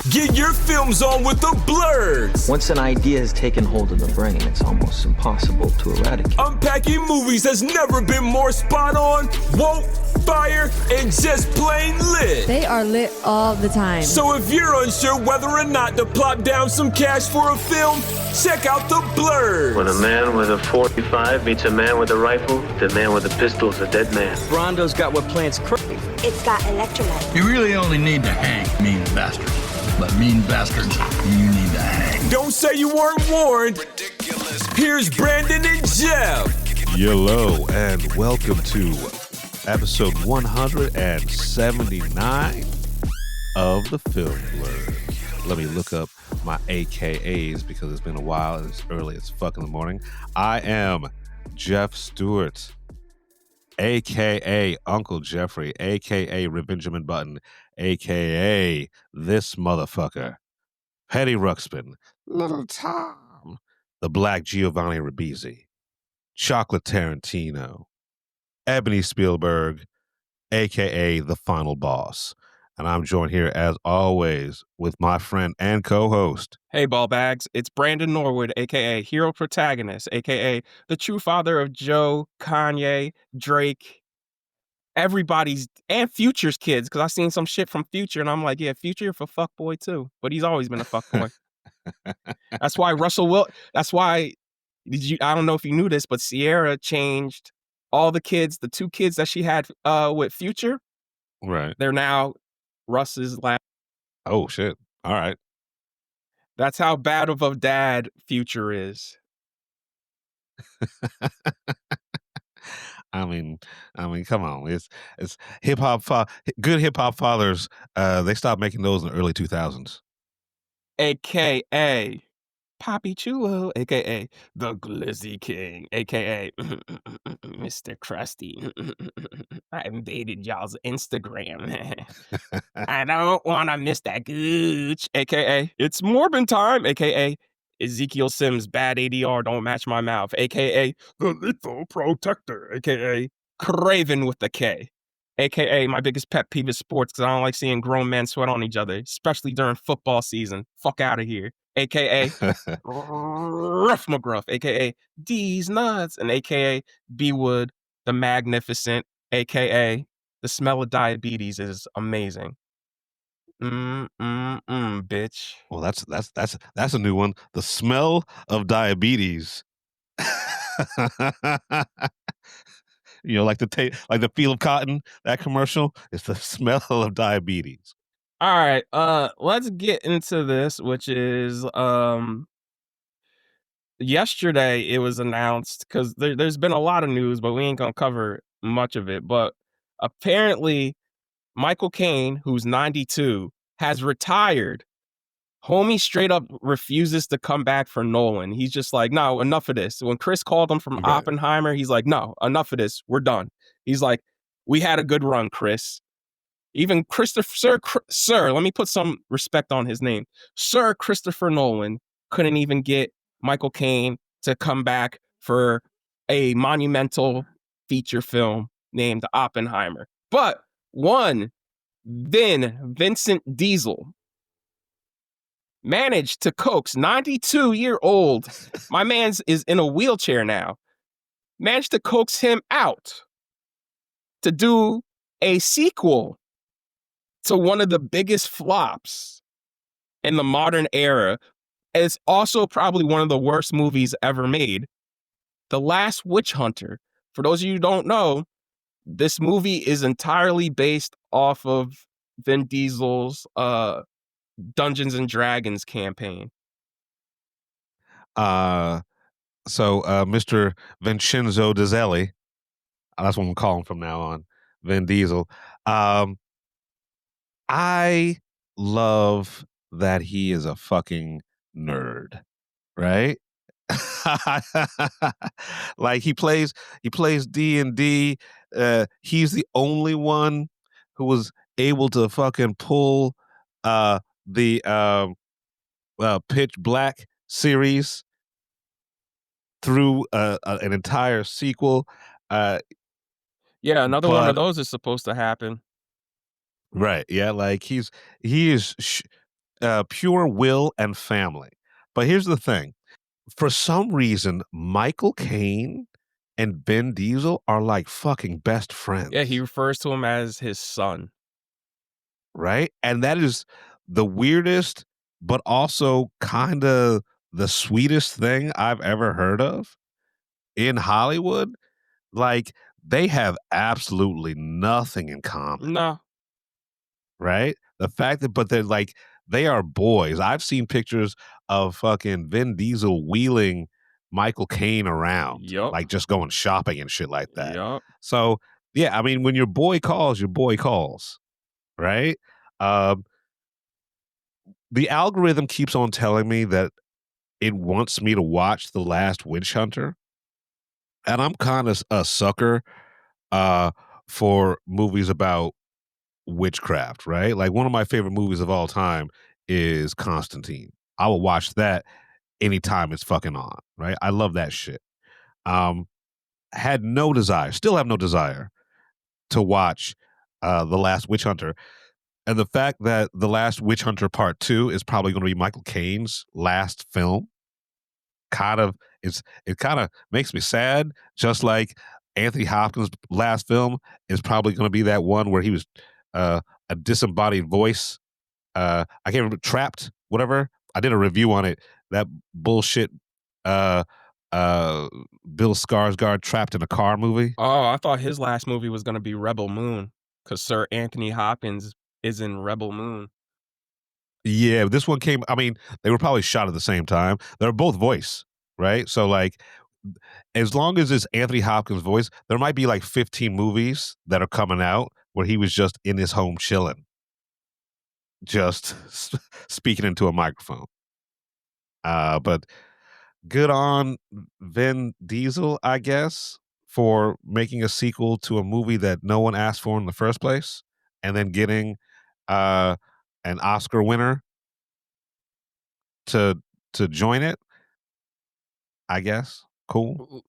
Get your films on with the Blurs. Once an idea has taken hold of the brain, it's almost impossible to eradicate. Unpacking movies has never been more spot on, woke, fire, and just plain lit. They are lit all the time. So if you're unsure whether or not to plop down some cash for a film, check out the Blurs. When a man with a 45 meets a man with a rifle, the man with a pistol is a dead man. Brondo's got what plants crave. It's got electrolyte. You really only need to hang mean bastards. But mean bastards, you need to hang. Don't say you weren't warned. Ridiculous. Here's Brandon and Jeff. Hello, and welcome to episode 179 of the Film Blur. Let me look up my AKAs because it's been a while and it's early as fuck in the morning. I am Jeff Stewart, AKA Uncle Jeffrey, AKA Revengeman Button, AKA this motherfucker, Petty Ruxpin, Little Tom, the Black Giovanni Ribisi, Chocolate Tarantino, Ebony Spielberg, AKA the Final Boss. And I'm joined here, as always, with my friend and co-host. Hey, ball bags. It's Brandon Norwood, a.k.a. Hero Protagonist, a.k.a. the true father of Joe, Kanye, Drake, everybody's, and Future's kids, because I've seen some shit from Future, and I'm like, yeah, Future for fuckboy, too. But he's always been a fuckboy. That's why that's why, I don't know if you knew this, but Sierra changed all the kids, the two kids that she had with Future. Right. They're now Russ's last. Oh, shit. All right. That's how bad of a dad Future is. I mean, come on. It's hip hop. Good hip hop fathers. They stopped making those in the early 2000s. AKA Poppy Chulo, AKA the Glizzy King, AKA Mr. Krusty. I invaded y'all's Instagram. I don't want to miss that gooch, AKA It's Morbin time, AKA Ezekiel Sims' bad ADR don't match my mouth, AKA the Lethal Protector, AKA Craven with the K, AKA my biggest pet peeve is sports because I don't like seeing grown men sweat on each other, especially during football season. Fuck out of here. AKA Ruff McGruff, AKA D's Nuts, and AKA B Wood the Magnificent, AKA the smell of diabetes is amazing. Bitch. Well, that's a new one. The smell of diabetes. You know, like the feel of cotton. That commercial. It's the smell of diabetes. All right, let's get into this, which is yesterday it was announced, because there's been a lot of news, but we ain't gonna cover much of it. But apparently, Michael Caine, who's 92, has retired. Homie straight up refuses to come back for Nolan. He's just like, no, enough of this. When Chris called him from Oppenheimer, he's like, no, enough of this. We're done. He's like, we had a good run, Chris. Even Sir, let me put some respect on his name. Sir Christopher Nolan couldn't even get Michael Caine to come back for a monumental feature film named Oppenheimer. But one, Vincent Diesel, managed to coax 92-year-old, my man's is in a wheelchair now, managed to coax him out to do a sequel to one of the biggest flops in the modern era. It's also probably one of the worst movies ever made, The Last Witch Hunter. For those of you who don't know, this movie is entirely based off of Vin Diesel's Dungeons and Dragons campaign. So Mr. Vincenzo Dizzelli, that's what I'm calling from now on, Vin Diesel. I love that he is a fucking nerd, right? Like he plays D&D. He's the only one who was able to fucking pull the Pitch Black series through an entire sequel. Yeah, another one of those is supposed to happen. Right. Yeah. Like he is pure will and family. But here's the thing. For some reason, Michael Caine and Vin Diesel are like fucking best friends. Yeah, he refers to him as his son. Right? And that is the weirdest, but also kind of the sweetest thing I've ever heard of in Hollywood. Like, they have absolutely nothing in common. No. Right? The fact that, but they're like, they are boys. I've seen pictures of fucking Vin Diesel wheeling Michael Caine around, Yup. like just going shopping and shit like that. Yup. So, yeah, I mean, when your boy calls, right? The algorithm keeps on telling me that it wants me to watch The Last Witch Hunter, and I'm kind of a sucker for movies about witchcraft, right? Like, one of my favorite movies of all time is Constantine. I will watch that anytime it's fucking on, right? I love that shit. Had no desire, still have no desire to watch The Last Witch Hunter. And the fact that The Last Witch Hunter Part 2 is probably going to be Michael Caine's last film it kind of makes me sad, just like Anthony Hopkins' last film is probably going to be that one where he was a disembodied voice. I can't remember, Trapped, whatever. I did a review on it. That bullshit Bill Skarsgård trapped in a car movie. Oh, I thought his last movie was going to be Rebel Moon because Sir Anthony Hopkins is in Rebel Moon. Yeah, this one came, I mean, they were probably shot at the same time. They're both voice, right? So, like, as long as it's Anthony Hopkins' voice, there might be like 15 movies that are coming out where he was just in his home chilling, just speaking into a microphone. But good on Vin Diesel, I guess, for making a sequel to a movie that no one asked for in the first place, and then getting an Oscar winner to join it. I guess. Cool.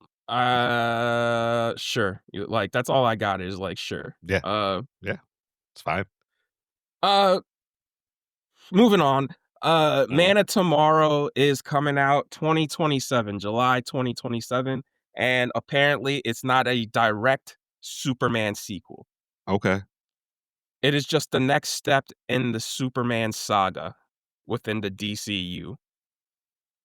Sure. Like, that's all I got is like, sure. Yeah. Yeah. It's fine. Moving on. Man of Tomorrow is coming out 2027, July 2027, and apparently it's not a direct Superman sequel. Okay. It is just the next step in the Superman saga within the DCU.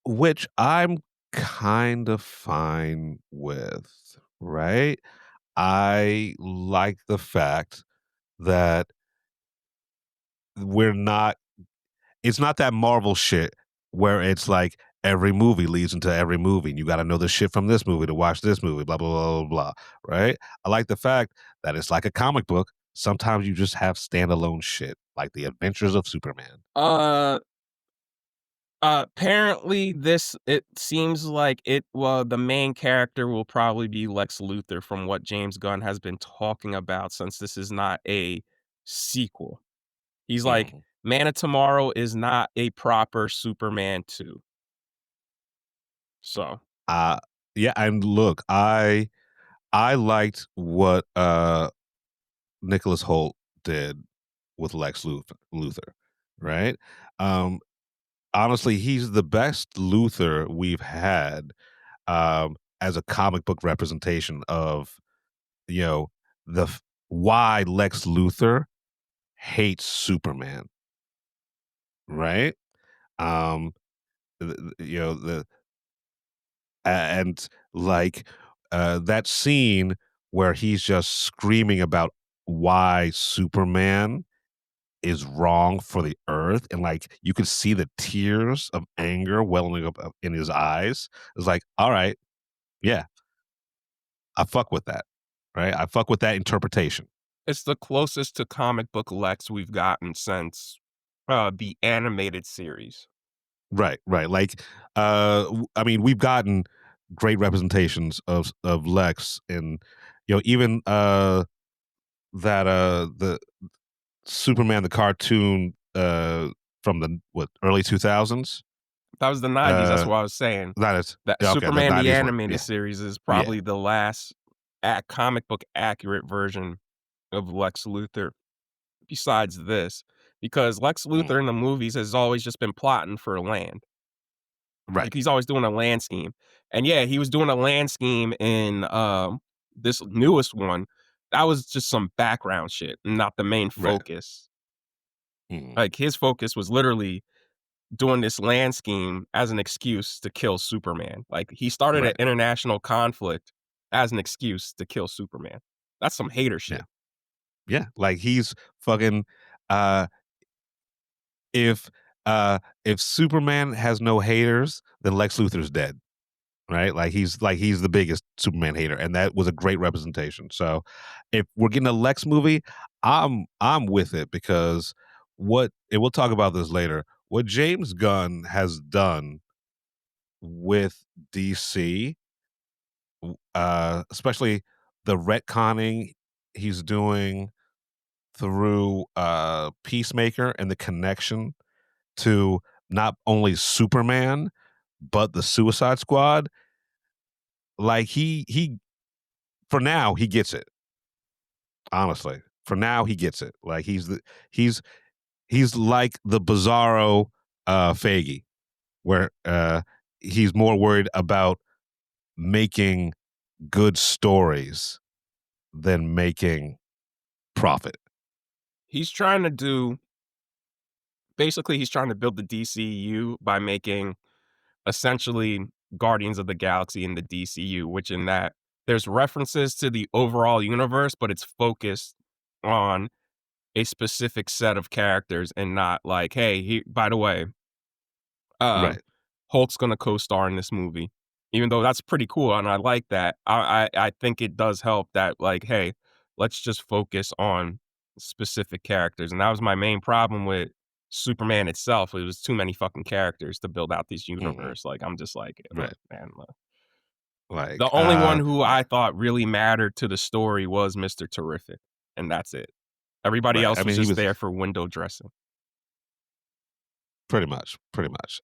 Which I'm kind of fine with, right? I like the fact that it's not that Marvel shit where it's like every movie leads into every movie and you got to know the shit from this movie to watch this movie, blah, blah, blah, blah, blah, right? I like the fact that it's like a comic book. Sometimes you just have standalone shit, like The Adventures of Superman. Apparently it seems like the main character will probably be Lex Luthor from what James Gunn has been talking about, since this is not a sequel. He's like, Man of Tomorrow is not a proper Superman 2. So, yeah, and look, I liked what Nicholas Hoult did with Lex Luthor, right? Honestly, he's the best Luthor we've had as a comic book representation of, why Lex Luthor hates Superman, right? And like that scene where he's just screaming about why Superman is wrong for the earth, and like you could see the tears of anger welling up in his eyes. It's like, all right, yeah, I fuck with that, right? I fuck with that interpretation. it's the closest to comic book Lex we've gotten since the animated series. Right. Like, I mean, we've gotten great representations of Lex, and even the Superman the cartoon from the early 2000s. That was the 90s. That's what I was saying. That Superman the animated yeah. series is probably the last comic book accurate version of Lex Luthor. Besides this, because Lex Luthor in the movies has always just been plotting for land. Right. Like, he's always doing a land scheme. And yeah, he was doing a land scheme in this newest one. That was just some background shit, not the main Right. focus. Mhm. Like, his focus was literally doing this land scheme as an excuse to kill Superman. Like, he started an Right. international conflict as an excuse to kill Superman. That's some hater shit. Yeah. Like he's fucking if Superman has no haters, then Lex Luthor's dead. Right? Like he's the biggest Superman hater, and that was a great representation. So if we're getting a Lex movie, I'm with it, because and we'll talk about this later, what James Gunn has done with DC, especially the retconning he's doing through Peacemaker and the connection to not only Superman but the Suicide Squad. Like he for now he gets it. Honestly, for now he gets it. Like he's like the Bizarro Feige, where he's more worried about making good stories than making profit. He's trying to do basically he's trying to build the DCU by making essentially Guardians of the Galaxy in the DCU, which in that there's references to the overall universe, but it's focused on a specific set of characters and not like, hey, by the way, Right. Hulk's gonna co-star in this movie. Even though that's pretty cool and I like that. I think it does help that, like, hey, let's just focus on specific characters. And that was my main problem with Superman itself. It was too many fucking characters to build out this universe. Like, I'm just like, Right. man, Like the only one who I thought really mattered to the story was Mr. Terrific, and that's it. Everybody Right. else I was mean, he just was there for window dressing. pretty much.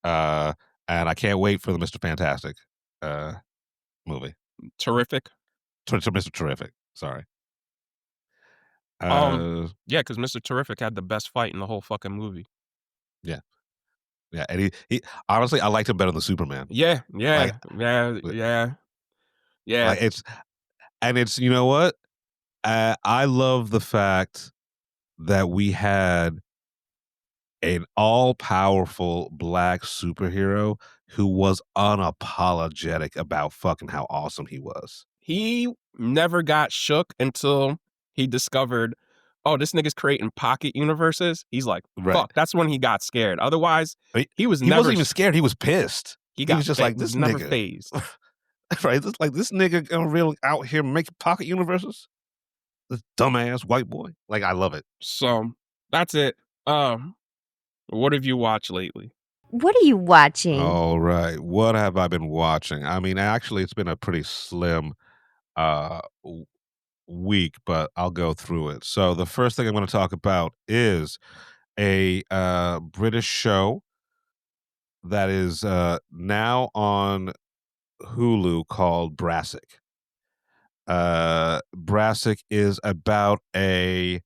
And I can't wait for the Mr. Fantastic movie. Terrific. Mr. Terrific. Sorry. Yeah, because Mr. Terrific had the best fight in the whole fucking movie. Yeah. Yeah, and he honestly, I liked him better than Superman. Yeah. Like, Yeah. it's you know what? I love the fact that we had an all-powerful black superhero who was unapologetic about fucking how awesome he was. He never got shook until he discovered, oh, this nigga's creating pocket universes. He's like, Right. fuck. That's when he got scared. Otherwise, he was He never wasn't even scared. He was pissed. He was just like, this never nigga. phased. Right? This nigga gonna really out here making pocket universes? This dumbass white boy. Like, I love it. So that's it. What have you watched lately? What are you watching? All right. What have I been watching? I mean, actually, it's been a pretty slim week, but I'll go through it. So the first thing I'm going to talk about is a British show that is now on Hulu called Brassic. Brassic is about a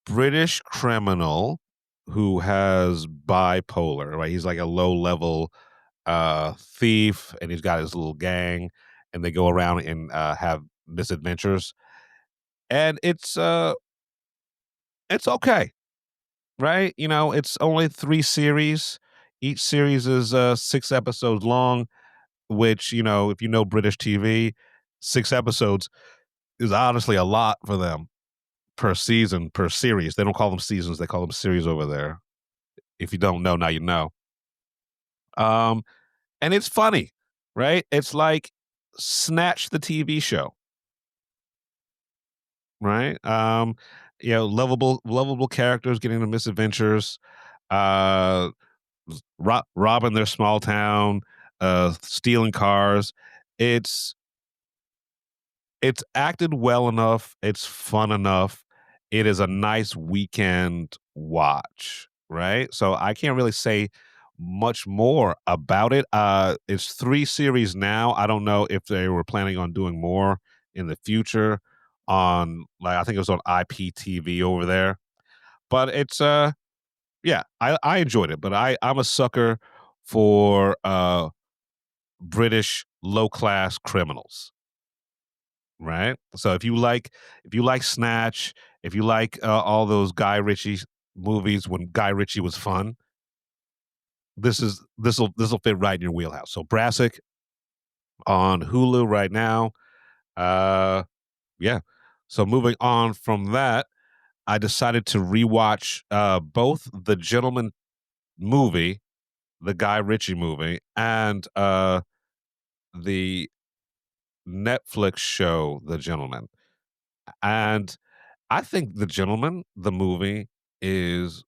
British criminal who has bipolar, right? He's like a low-level thief, and he's got his little gang, and they go around and have misadventures. And it's okay, right? You know, it's only 3 series. Each series is 6 episodes long, which, you know, if you know British TV, 6 episodes is honestly a lot for them per season, per series. They don't call them seasons, they call them series over there. If you don't know, now you know. And it's funny, right? It's like Snatch, the TV show. Right? You know, lovable characters getting into misadventures, robbing their small town, stealing cars. It's acted well enough. It's fun enough. It is a nice weekend watch, right? So I can't really say much more about it. It's 3 series now. I don't know if they were planning on doing more in the future on, like, I think it was on IPTV over there. But it's yeah, I enjoyed it. But I'm a sucker for British low class criminals. Right. So if you like Snatch, if you like all those Guy Ritchie movies when Guy Ritchie was fun, this will fit right in your wheelhouse. So Brassic on Hulu right now. Yeah. So moving on from that, I decided to rewatch both the Gentleman movie, the Guy Ritchie movie, and the Netflix show, The Gentleman. And I think The Gentleman, the movie, is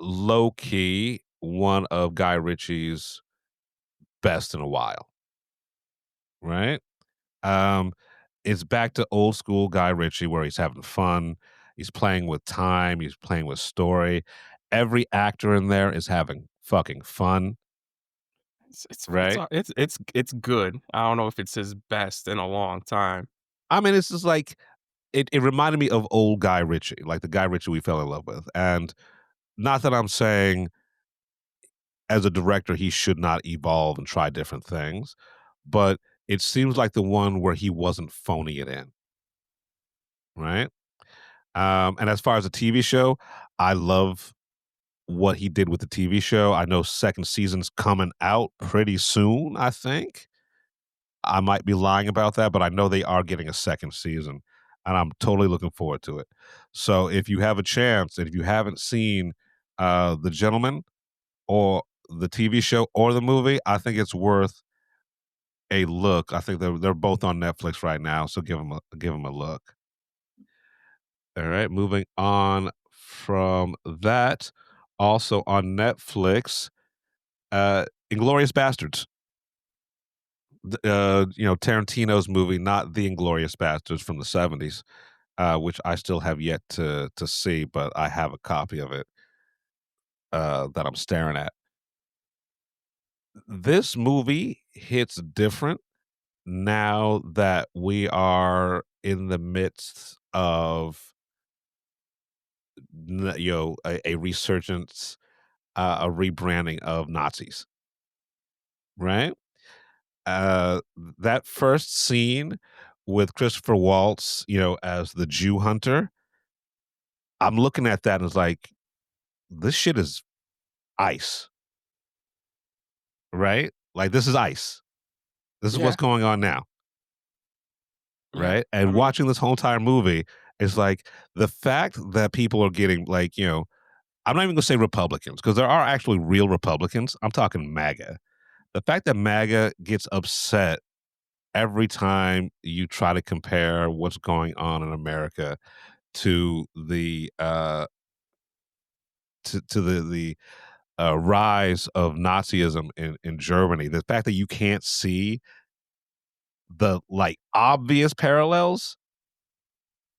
low key one of Guy Ritchie's best in a while. Right? Um, it's back to old school Guy Ritchie where he's having fun. He's playing with time. He's playing with story. Every actor in there is having fucking fun. Right? It's good. I don't know if it's his best in a long time. I mean, it's just like it reminded me of old Guy Ritchie, like the Guy Ritchie we fell in love with. And not that I'm saying as a director he should not evolve and try different things, but it seems like the one where he wasn't phoning it in. Right? And as far as a TV show, I love what he did with the TV show. I know second season's coming out pretty soon, I think. I might be lying about that, but I know they are getting a second season, and I'm totally looking forward to it. So if you have a chance, and if you haven't seen The Gentleman or the TV show or the movie, I think it's worth a look. I think they're both on Netflix right now, so give them a look. All right, moving on from that, also on Netflix, Inglorious Bastards. Tarantino's movie, not the Inglorious Bastards from the 70s, which I still have yet to see, but I have a copy of it that I'm staring at. This movie hits different now that we are in the midst of a resurgence, a rebranding of Nazis, right? That first scene with Christopher Waltz, as the Jew hunter, I'm looking at that and it's like, this shit is ice, right? Like this is ice. This is Yeah. what's going on now, Yeah. right? I And mean, watching this whole entire movie is like the fact that people are getting like, I'm not even gonna say Republicans because there are actually real Republicans. I'm talking MAGA. The fact that MAGA gets upset every time you try to compare what's going on in America to the rise of Nazism in Germany, the fact that you can't see the like obvious parallels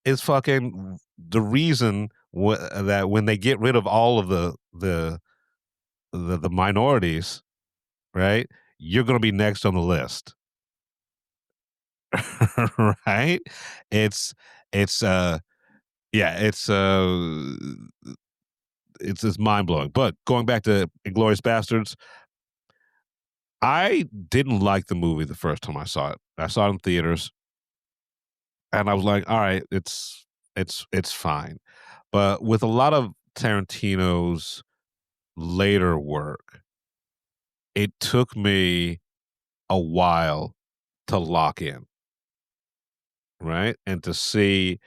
is fucking the reason that when they get rid of all of the minorities, right? You're going to be next on the list. Right? It's yeah, it's just mind blowing. But going back to Inglorious Bastards, I didn't like the movie the first time I saw it. I saw it in theaters, and I was like, all right, it's fine. But with a lot of Tarantino's later work, it took me a while to lock in, right? And to see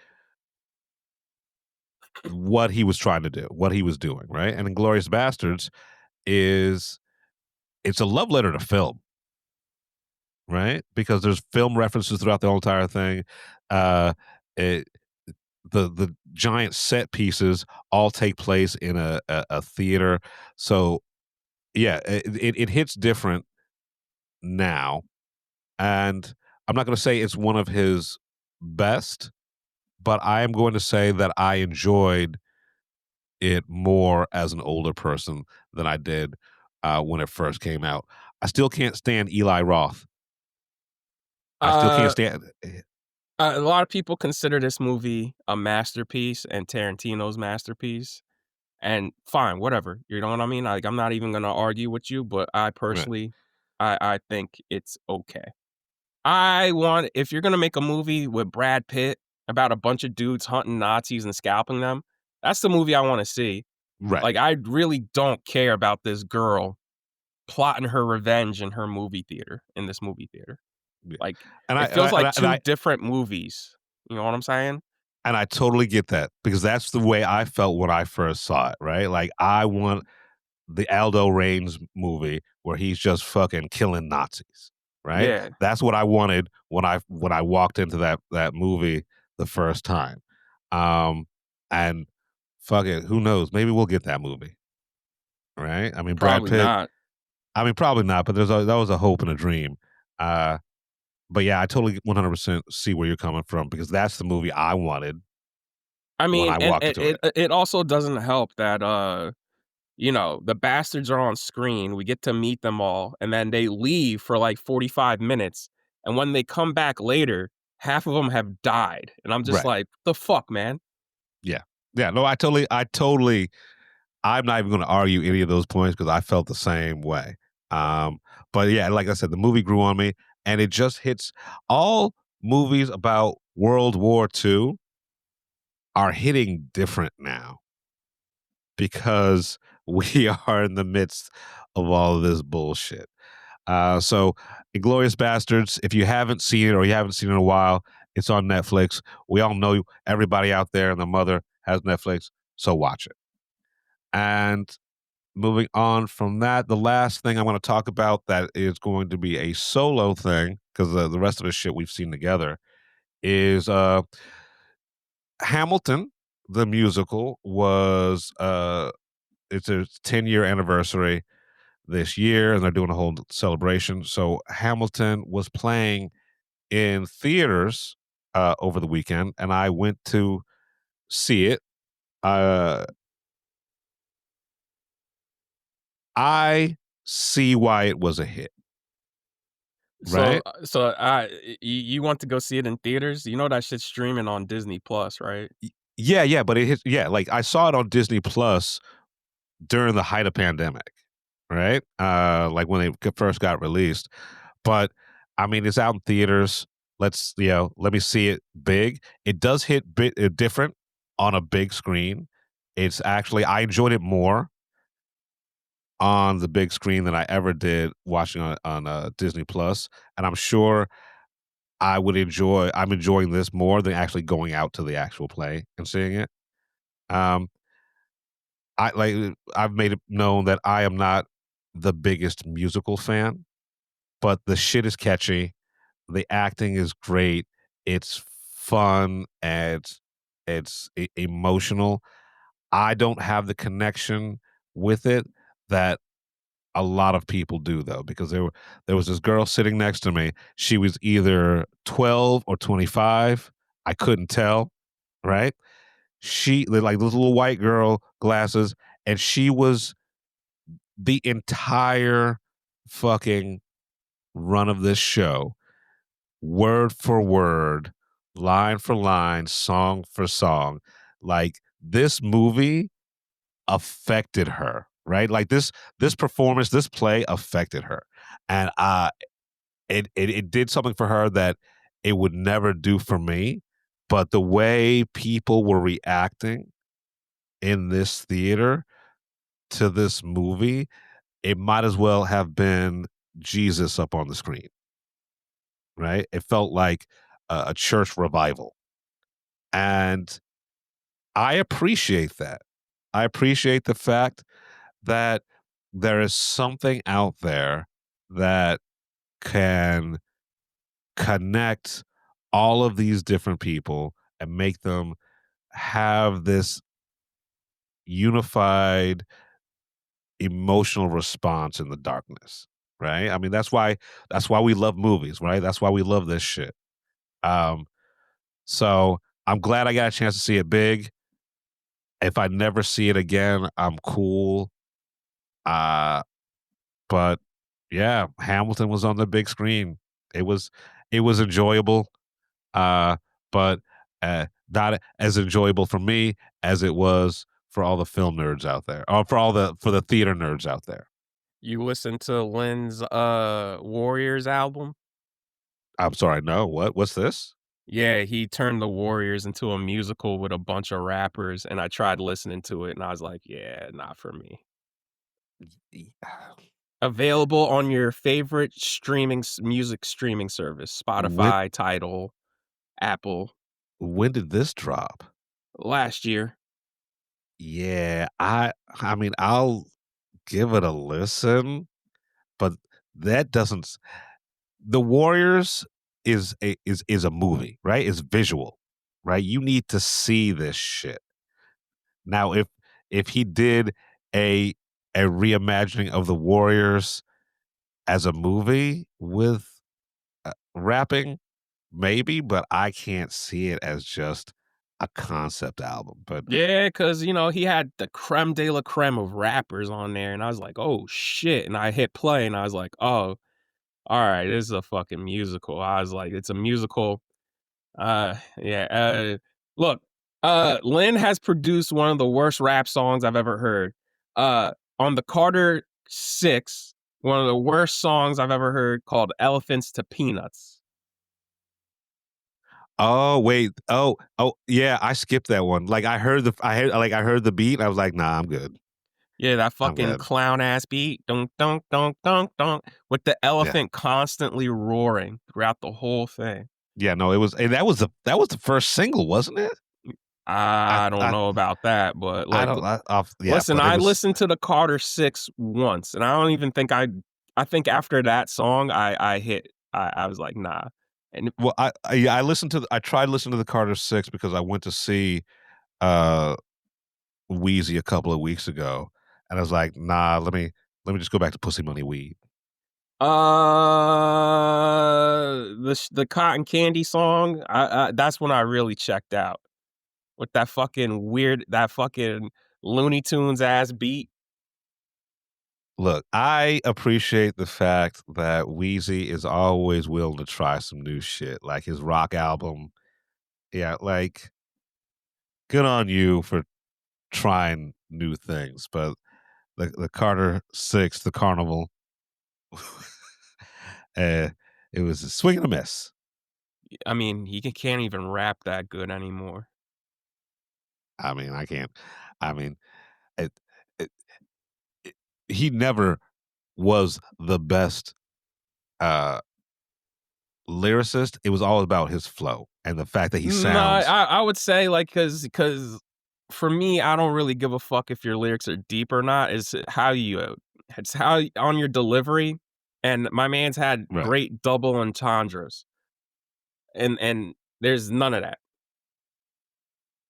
what he was trying to do, what he was doing, right? And Inglorious Bastards it's a love letter to film, right? Because there's film references throughout the whole entire thing. Uh, it, the giant set pieces all take place in a theater, so yeah, it hits different now. And I'm not going to say it's one of his best, but I am going to say that I enjoyed it more as an older person than I did when it first came out. I still can't stand Eli Roth. I still can't uh, stand. A lot of people consider this movie a masterpiece and Tarantino's masterpiece. And fine, whatever. You know what I mean? Like, I'm not even gonna argue with you, but I Right. personally, I think it's okay. I want if you're gonna make a movie with Brad Pitt about a bunch of dudes hunting Nazis and scalping them, that's the movie I wanna see. Right. Like, I really don't care about this girl plotting her revenge in this movie theater. Yeah. Like, And I it and I feels and like I, and 2 I different movies. You know what I'm saying? and I totally get that because that's the way I felt when I first saw it, right? Like I want the Aldo Raines movie where he's just fucking killing Nazis, right? Yeah. That's what I wanted when I walked into that movie the first time. And fuck it, who knows? Maybe we'll get that movie, right? I mean, Brad Probably Pitt. not. I mean, probably not, but that was a hope and a dream. Uh, but yeah, I totally 100% see where you're coming from because that's the movie I wanted I when mean, I and walked into it. it also doesn't help that, you know, the bastards are on screen, we get to meet them all, and then they leave for, like, 45 minutes, and when they come back later, half of them have died, and I'm just Right. like, "The fuck, man?" Yeah. Yeah. No, I'm not even going to argue any of those points because I felt the same way. But yeah, like I said, the movie grew on me and it just hits all movies about World War II are hitting different now because we are in the midst of all of this bullshit. So, Inglorious Bastards, if you haven't seen it or you haven't seen it in a while, it's on Netflix. We all know everybody out there and the mother has Netflix, so watch it. And moving on from that, the last thing I'm going to talk about that is going to be a solo thing because the rest of the shit we've seen together is Hamilton, the musical, was it's a 10-year anniversary this year, and they're doing a whole celebration. So Hamilton was playing in theaters over the weekend, and I went to see it. Uh, I see why it was a hit, So right? so, you want to go see it in theaters? You know that shit's streaming on Disney Plus, right? Yeah, yeah, but it hits. Yeah, like I saw it on Disney Plus during the height of pandemic, right? Like when it first got released. But I mean, it's out in theaters. Let me see it big. It does hit different on a big screen. It's actually I enjoyed it more on the big screen than I ever did watching on Disney Plus, and I'm sure I'm enjoying this more than actually going out to the actual play and seeing it. Um, I've made it known that I am not the biggest musical fan, but the shit is catchy. The acting is great. It's fun and emotional. I don't have the connection with it that a lot of people do though, because there was this girl sitting next to me. She was either 12 or 25. I couldn't tell, right? She like this little white girl, glasses, and she was the entire fucking run of this show, word for word, line for line, song for song. Like this movie affected her, right? Like this performance, this play affected her. And it did something for her that it would never do for me. But the way people were reacting in this theater to this movie, it might as well have been Jesus up on the screen, right? It felt like a church revival. And I appreciate that. I appreciate the fact that there is something out there that can connect all of these different people and make them have this unified emotional response in the darkness, right? I mean, that's why we love movies, right? That's why we love this shit. Um, so I'm glad I got a chance to see it big. If I never see it again, I'm cool. Uh, but yeah, Hamilton was on the big screen. It was it was enjoyable. but not as enjoyable for me as it was for all the film nerds out there, or for the theater nerds out there. You listen to Lynn's Warriors album? I'm sorry, no. What's this? Yeah, he turned the Warriors into a musical with a bunch of rappers, and I tried listening to it, and I was like, yeah, not for me. Available on your favorite music streaming service: When Spotify, Tidal, Apple. when did this drop? Last year. Yeah, I mean, I'll give it a listen, but that doesn't. The Warriors is a movie, right? It's visual, right? You need to see this shit. Now, if he did a reimagining of the Warriors as a movie with rapping, maybe, but I can't see it as just a concept album. But Yeah, because, he had the creme de la creme of rappers on there, and I was like, oh, shit. And I hit play, and I was like, oh, all right, this is a fucking musical. I was like, it's a musical. Yeah. Look, Lynn has produced one of the worst rap songs I've ever heard. On the Carter 6, one of the worst songs I've ever heard, called Elephants to Peanuts. oh wait, yeah, I skipped that one. Like I heard the beat. And I was like, nah, I'm good. Yeah, that I'm fucking good. clown ass beat, dunk dunk dunk dunk dunk, with the elephant constantly roaring throughout the whole thing. Yeah, no, it was, and that was the first single, wasn't it? I don't know about that, but I like, don't. listen, but it I was, listened to the Carter 6 once, and I don't even think I think after that song, I was like, nah. And well, I listened to I tried listening to the Carter 6 because I went to see Wheezy a couple of weeks ago, and I was like, nah, let me just go back to Pussy Money Weed. the Cotton Candy song, that's when I really checked out with that fucking Looney Tunes ass beat. Look, I appreciate the fact that Wheezy is always willing to try some new shit, like his rock album. Yeah, like good on you for trying new things, but the Carter 6, the Carnival, it was a swing and a miss. I mean, he can't even rap that good anymore. I mean, I can't. I mean, it, it, he never was the best lyricist. It was all about his flow and the fact that he No, sounds. I would say, like, because for me, I don't really give a fuck if your lyrics are deep or not. It's how on your delivery. And my man's had Right. great double entendres, and there's none of that.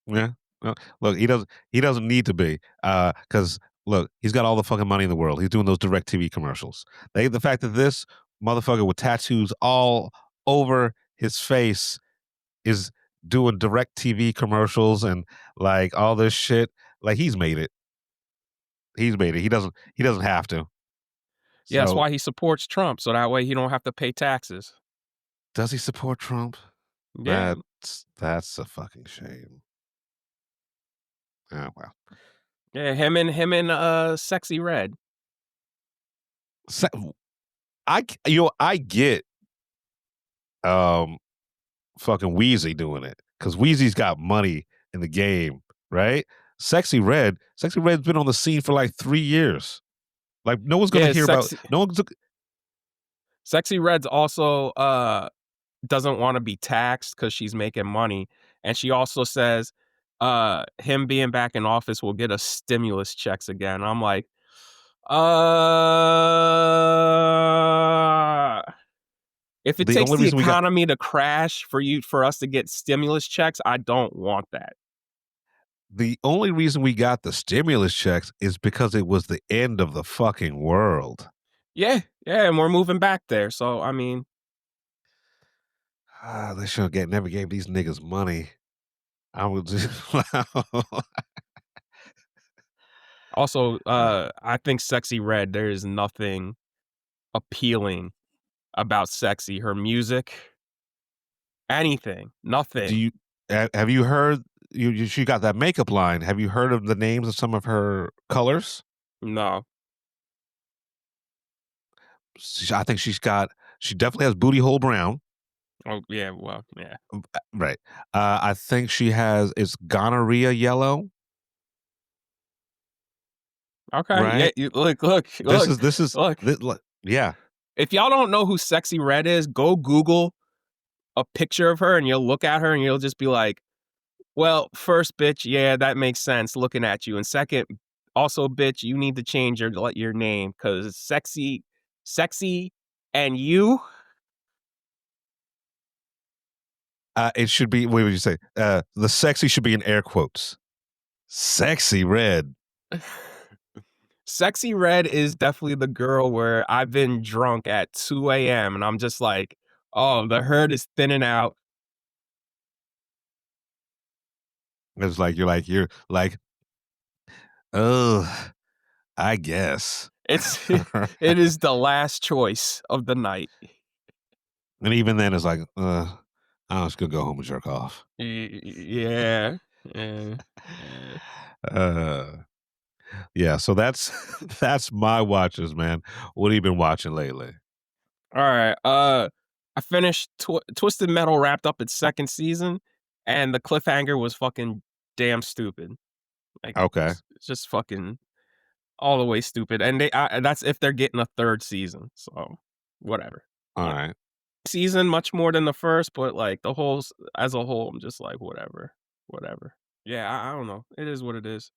Yeah. Well, look, he doesn't need to be, because look, he's got all the fucking money in the world. He's doing those direct TV commercials. The fact that this motherfucker with tattoos all over his face is doing direct TV commercials and like all this shit, like he's made it. He's made it. He doesn't have to. Yeah, that's So why he supports Trump, so that way he don't have to pay taxes. does he support Trump? Yeah. That's a fucking shame. Oh well. Yeah, him and Sexy Red. So, I get fucking Wheezy doing it because Wheezy's got money in the game, right? Sexy Red's been on the scene for like 3 years. Like no one's gonna Yeah, hear about. No one's. Sexy Red's also doesn't want to be taxed because she's making money, and she also says him being back in office will get us stimulus checks again. I'm like, if it The takes only the reason we got economy to crash for us to get stimulus checks, I don't want that. the only reason we got the stimulus checks is because it was the end of the fucking world. Yeah, and we're moving back there. So I mean, They should have never gave these niggas money. I would just. also, I think Sexy Red, there is nothing appealing about Sexy. Her music, Anything. Do Nothing. you have you heard she got that makeup line? Have you heard of the names of some of her colors? No. I think she definitely has booty hole brown. Oh, yeah, well, yeah. Right. I think she has it's gonorrhea yellow. Okay, yeah, Right. you look, This is look. yeah. If y'all don't know who Sexy Red is, go Google a picture of her and you'll look at her and you'll just be like, well, first, bitch, yeah, that makes sense looking at you. And second, also, bitch, you need to change your name because sexy, and you. It should be. What would you say? The sexy should be in air quotes. Sexy red. Sexy Red is definitely the girl where I've been drunk at 2 a.m. and I'm just like, oh, the herd is thinning out. It's like you're like, oh, I guess. It's it is the last choice of the night. And even then, it's like, I'm just gonna go home and jerk off. Yeah. Yeah. Uh, yeah. So that's that's my watches, man. What have you been watching lately? All right. I finished Twisted Metal wrapped up its second season, and the cliffhanger was fucking damn stupid. Like, Okay. it's just fucking all the way stupid. And that's if they're getting a third season. So whatever. All right. Season much more than the first, but like the whole as a whole, I'm just like whatever. Yeah, I don't know. It is what it is.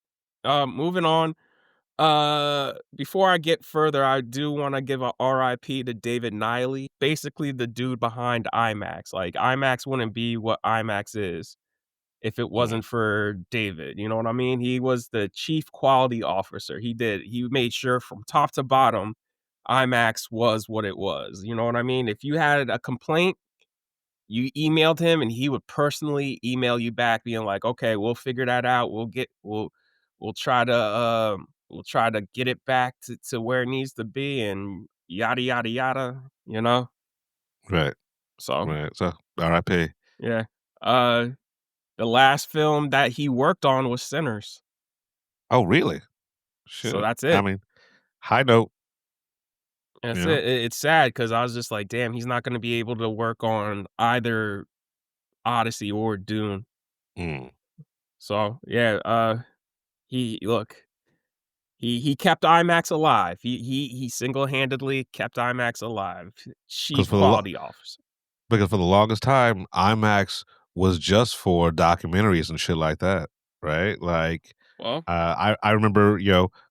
Moving on. Before I get further, I do want to give a RIP to David Niley, basically the dude behind IMAX. Like IMAX wouldn't be what IMAX is if it wasn't for David. You know what I mean? He was the chief quality officer. He made sure from top to bottom IMAX was what it was. You know what I mean? If you had a complaint, you emailed him and he would personally email you back being like, "Okay, we'll figure that out. We'll try to get it back to where it needs to be and yada yada yada, you know?" Right. So, Right. So R.I.P. yeah. Uh the last film that he worked on was Sinners. Oh, really? So Shit. that's I it. mean, high note. That's You know. It's sad cuz I was just like, "Damn, he's not going to be able to work on either Odyssey or Dune." Mm, So, yeah, he look, he kept IMAX alive. He single-handedly kept IMAX alive. because Chief for the lo- quality officer. because for the longest time, IMAX was just for documentaries and shit like that, right? Like, Well, I remember,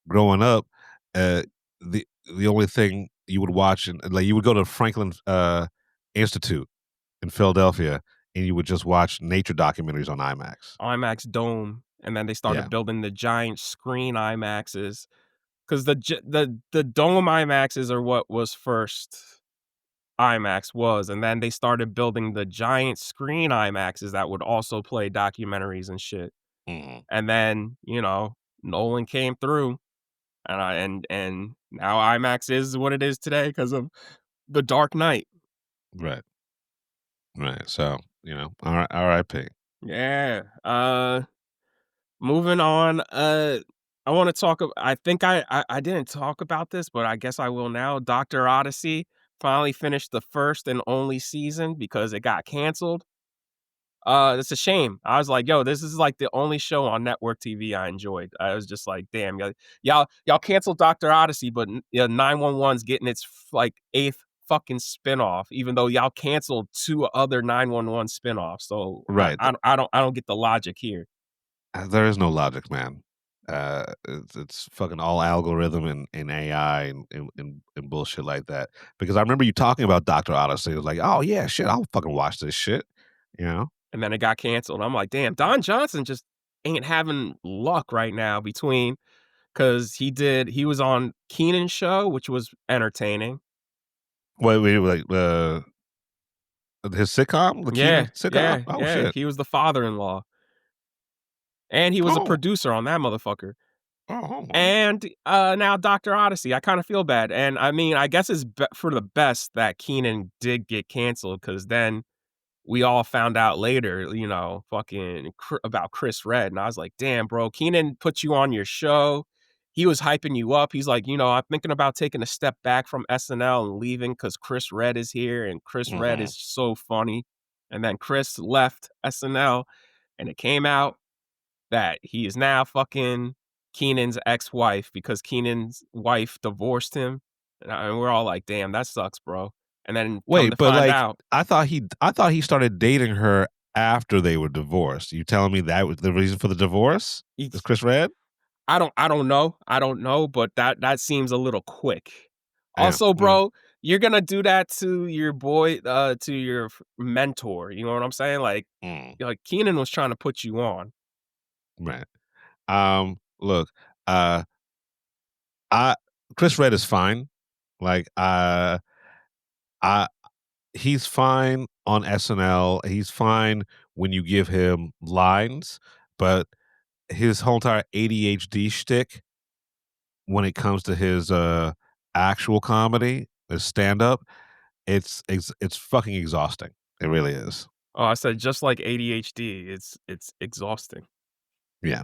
growing up, uh, the the only thing you would watch and like you would go to Franklin Institute in Philadelphia and you would just watch nature documentaries on IMAX. IMAX Dome, and then they Yeah, started building the giant screen IMAXs because the Dome IMAXs are what was first IMAX was, and then they started building the giant screen IMAXs that would also play documentaries and shit. mhm, And then, Nolan came through, and now IMAX is what it is today because of The Dark Knight. right, right. So R.I.P. Yeah. Moving on. I want to talk. I think I didn't talk about this, but I guess I will now. Doctor Odyssey finally finished the first and only season because it got canceled. It's a shame. I was like, yo, this is like the only show on network TV I enjoyed. I was just like, damn, y'all canceled Doctor Odyssey, but 911's getting its like eighth fucking spinoff, even though y'all canceled two other 911 spinoffs. So Right. I don't get the logic here. There is no logic, man. It's fucking all algorithm and AI and bullshit like that. Because I remember you talking about Doctor Odyssey. It was like, oh yeah, shit, I'll fucking watch this shit. You know? And then it got canceled. I'm like, damn, Don Johnson just ain't having luck right now because he was on Keenan's show, which was entertaining. Wait, like his sitcom, the Keenan Yeah, sitcom. yeah, Oh yeah. shit. He was the father-in-law. And he was a Oh, producer on that motherfucker. oh. And now Dr. Odyssey. I kind of feel bad. And I mean, I guess it's for the best that Keenan did get canceled because then we all found out later, fucking about Chris Red. And I was like, damn, bro, Keenan put you on your show. He was hyping you up. He's like, I'm thinking about taking a step back from SNL and leaving because Chris Red is here. And Chris Red is so funny. And then Chris left SNL and it came out that he is now fucking Keenan's ex-wife because Keenan's wife divorced him. And we're all like, damn, that sucks, bro. And then come Wait, to but find like, out, I thought he started dating her after they were divorced. You telling me that was the reason for the divorce? Is Chris Red? I don't know, but that seems a little quick. Yeah, Also, bro, you're gonna do that to your boy, to your mentor. You know what I'm saying? Like Keenan was trying to put you on. Right. Look, I Chris Red is fine. Like, I he's fine on SNL. He's fine when you give him lines, but his whole entire ADHD shtick when it comes to his actual comedy, his stand up, it's fucking exhausting. It really is. Oh, I said just like ADHD, it's exhausting. Yeah.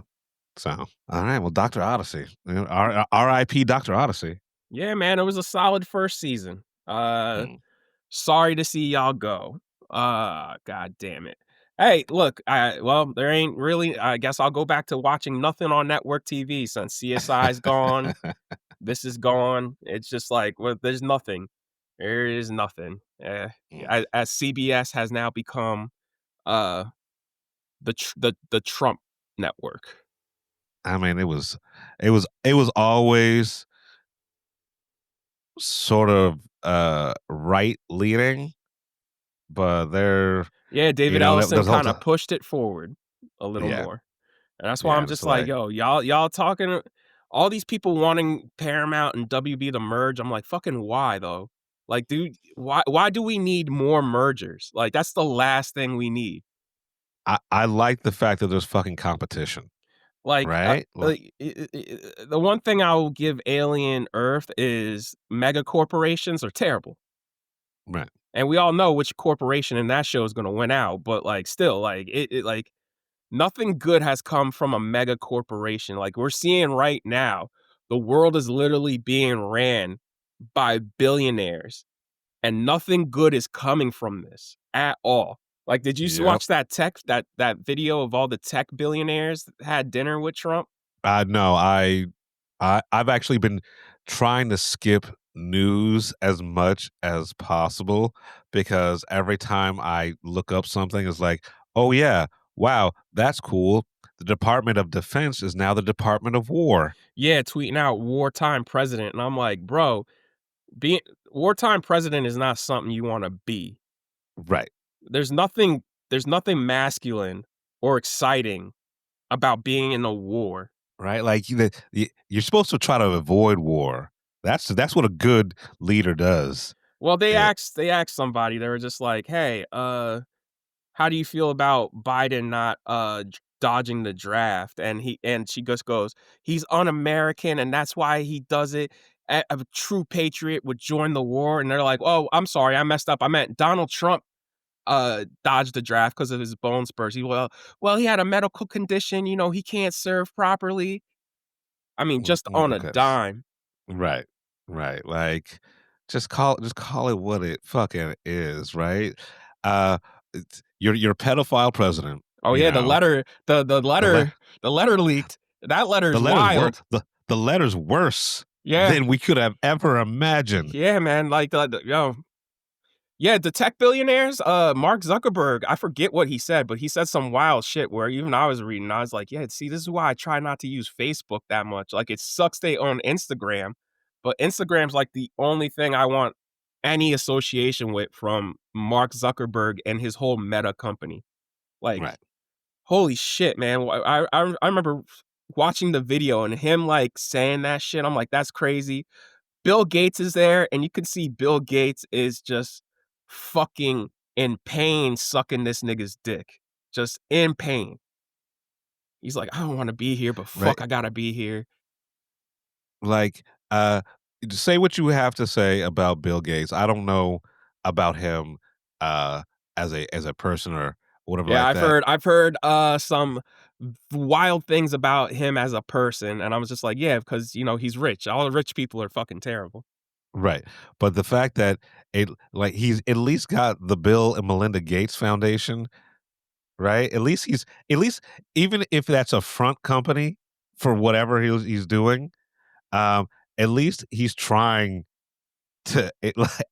So, all right. Well, Dr. Odyssey. R.I.P. Dr. Odyssey. Yeah, man, it was a solid first season. Sorry to see y'all go. God damn it. Hey, look, there ain't really. I guess I'll go back to watching nothing on network TV since CSI's gone. This is gone. It's just like, well, there's nothing. There is nothing. As CBS has now become the Trump network. I mean, it was always sort of right leaning, but David Ellison kind of pushed it forward a little more. And that's why I'm just like, yo, y'all talking, all these people wanting Paramount and WB to merge. I'm like, fucking why though? Like, dude, why do we need more mergers? Like, that's the last thing we need. I like the fact that there's fucking competition. Like, right? The one thing I will give Alien Earth is mega corporations are terrible. Right. And we all know which corporation in that show is going to win out, but like still, like like nothing good has come from a mega corporation. Like we're seeing right now, the world is literally being ran by billionaires and nothing good is coming from this at all. Like, did you watch that that video of all the tech billionaires that had dinner with Trump? No, I've actually been trying to skip news as much as possible because every time I look up something, it's like, oh yeah, wow, that's cool. The Department of Defense is now the Department of War. Yeah, tweeting out wartime president. And I'm like, bro, being wartime president is not something you want to be. Right. There's nothing masculine or exciting about being in a war. Right? Like you're supposed to try to avoid war. That's what a good leader does. Well, they asked somebody, they were just like, hey, how do you feel about Biden not dodging the draft? And she just goes, he's un-American and that's why he does it. A true patriot would join the war. And they're like, oh, I'm sorry, I messed up. I meant Donald Trump dodged the draft because of his bone spurs. He had a medical condition, he can't serve properly. I mean, just on a dime. Right. Like just call it what it fucking is, right? You're a pedophile president. Oh yeah, the letter leaked. That letter's wild. The letter's worse than we could have ever imagined. Yeah, man. Like yeah, the tech billionaires, Mark Zuckerberg, I forget what he said, but he said some wild shit where even I was reading, I was like, yeah, see, this is why I try not to use Facebook that much. Like, it sucks they own Instagram, but Instagram's like the only thing I want any association with from Mark Zuckerberg and his whole Meta company. Like, holy shit, man. I remember watching the video and him, like, saying that shit. I'm like, that's crazy. Bill Gates is there, and you can see Bill Gates is just fucking in pain sucking this nigga's dick. Just in pain. He's like, I don't want to be here, but fuck, I gotta be here. Like, say what you have to say about Bill Gates. I don't know about him as a person or whatever Yeah, like that. I've heard some wild things about him as a person, and I was just like, yeah, because he's rich. All the rich people are fucking terrible. Right. But the fact that he's at least got the Bill and Melinda Gates Foundation, right? At least even if that's a front company for whatever he's doing, um, at least he's trying to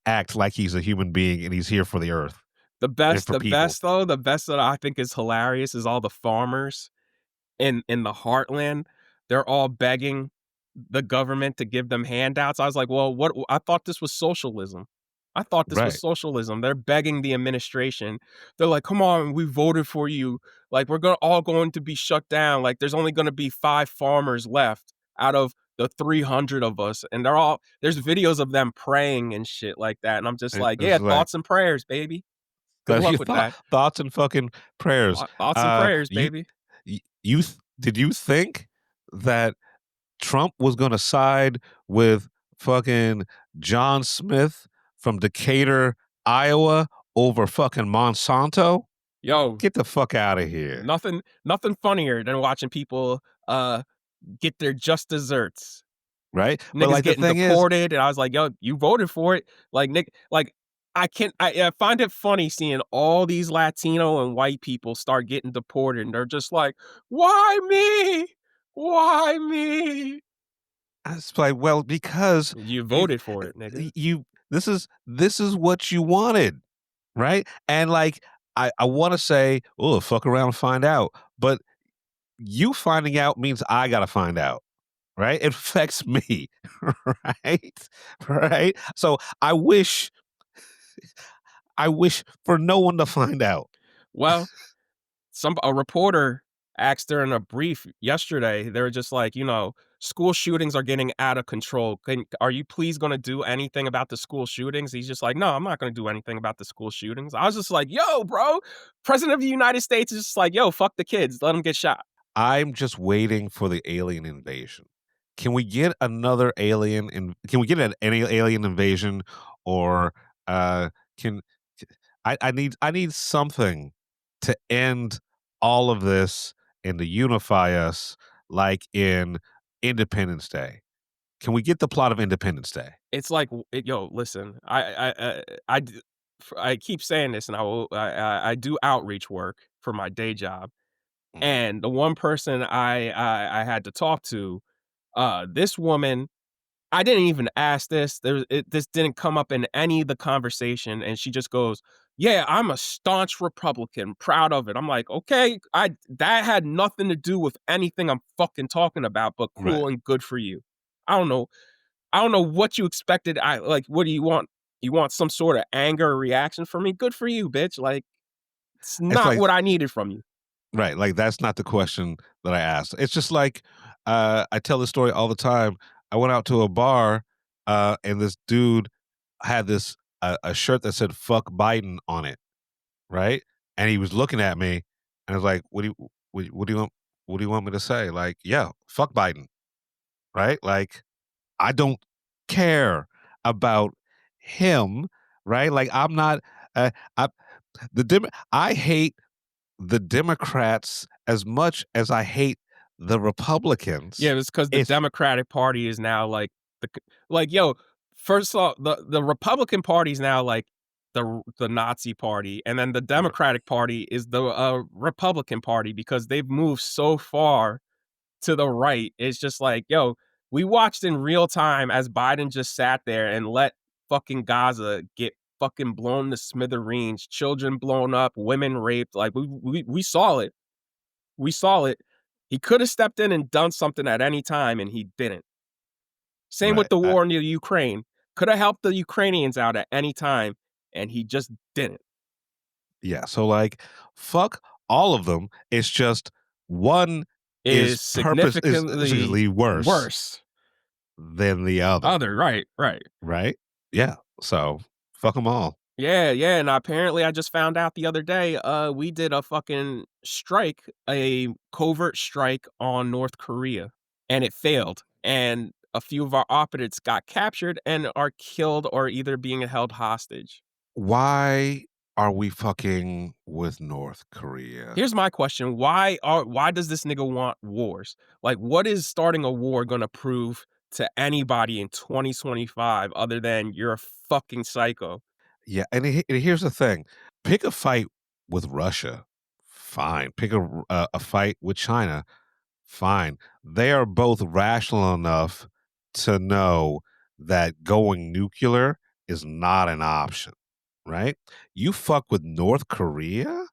act like he's a human being and he's here for the earth and for The people. best though, the best that I think is hilarious is all the farmers in the heartland. They're all begging the government to give them handouts. I was like, well, what? I thought this was socialism. I thought this was Right. socialism. They're begging the administration. They're like, come on, we voted for you. Like, all going to be shut down. Like, there's only going to be 5 farmers left out of the 300 of us. And there's videos of them praying and shit like that. And I'm just And like, yeah, it's like thoughts and prayers, baby. Good that's luck your with that. thoughts and fucking prayers. Thoughts and prayers, You baby. did you think that Trump was going to side with fucking John Smith from Decatur, Iowa over fucking Monsanto? Yo, Get the fuck out of here. nothing funnier than watching people get their just desserts. Right? But Niggas like the getting thing is, deported, and I was like, yo, you voted for it. Like I find it funny seeing all these Latino and white people start getting deported, and they're just like, why me? Why me? it's like, well, because You you, voted for it, nigga. this is what you wanted, right? And like I want to say, oh, fuck around and find out, but you finding out means I gotta find out, right? It affects me, right? Right. So I wish for no one to find out. Well, a reporter asked her in a brief yesterday. They were just like, school shootings are getting out of control. Are you please going to do anything about the school shootings? He's just like, no, I'm not going to do anything about the school shootings. I was just like, yo, bro, President of the United States is just like, yo, fuck the kids, let them get shot. I'm just waiting for the alien invasion. Can we get another alien? Can we get any alien invasion, or can I need something to end all of this and to unify us, like in Independence Day. Can we get the plot of Independence Day? It's like, yo, listen, I keep saying this, and I do outreach work for my day job, Mhm. and the one person I had to talk to, this woman, I didn't even ask this. This didn't come up in any of the conversation, and she just goes, "Yeah, I'm a staunch Republican, proud of it." I'm like, "Okay, that had nothing to do with anything I'm fucking talking about, but Right. cool and good for you." I don't know. I don't know what you expected. What do you want? You want some sort of anger reaction from me? Good for you, bitch. Like, it's It's not like what I needed from you. right, like that's not the question that I asked. It's just like I tell this story all the time. I went out to a bar and this dude had this a shirt that said "fuck Biden" on it, right? And he was looking at me, and I was like, what do you want? What do you want me to say?" Like, yeah, fuck Biden, right? Like, I don't care about him, right? Like, I'm not. I I hate the Democrats as much as I hate the Republicans. Yeah, it's because the It's Democratic Party is now like yo, first of all, the Republican Party is now like the Nazi party, and then the Democratic Party is the Republican Party because they've moved so far to the right. It's just like, yo, we watched in real time as Biden just sat there and let fucking Gaza get fucking blown to smithereens, children blown up, women raped. Like we saw it. We saw it. He could have stepped in and done something at any time, and he didn't. Same with right. the war in the Ukraine. Could have helped the Ukrainians out at any time, and he just didn't. Yeah. So like, fuck all of them. It's just one Is is significantly worse. than the other, Right, right. right? Yeah. So fuck them all. Yeah, yeah, and apparently I just found out the other day, we did a fucking strike, a covert strike on North Korea, and it failed, and a few of our operatives got captured and are killed or either being held hostage. Why are we fucking with North Korea? Here's my question: why does this nigga want wars? Like, what is starting a war gonna prove to anybody in 2025 other than you're a fucking psycho? Yeah, and here's the thing: pick a fight with Russia, fine. Pick a fight with China, fine. They are both rational enough to know that going nuclear is not an option, right? You fuck with North Korea,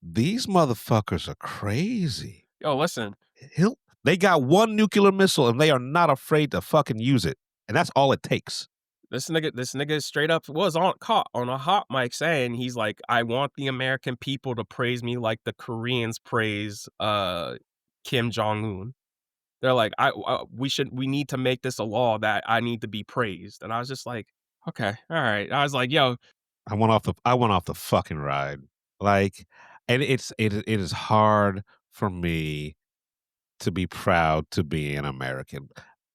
these motherfuckers are crazy. Yo, listen, They got one nuclear missile and they are not afraid to fucking use it, and that's all it takes. this nigga straight up was on caught on a hot mic saying he's like, I want the American people to praise me like the Koreans praise Kim Jong Un. They're like, we need to make this a law that I need to be praised. And I was just like, okay, all right. I was like, yo, I went off the fucking ride. Like, and it is hard for me to be proud to be an American.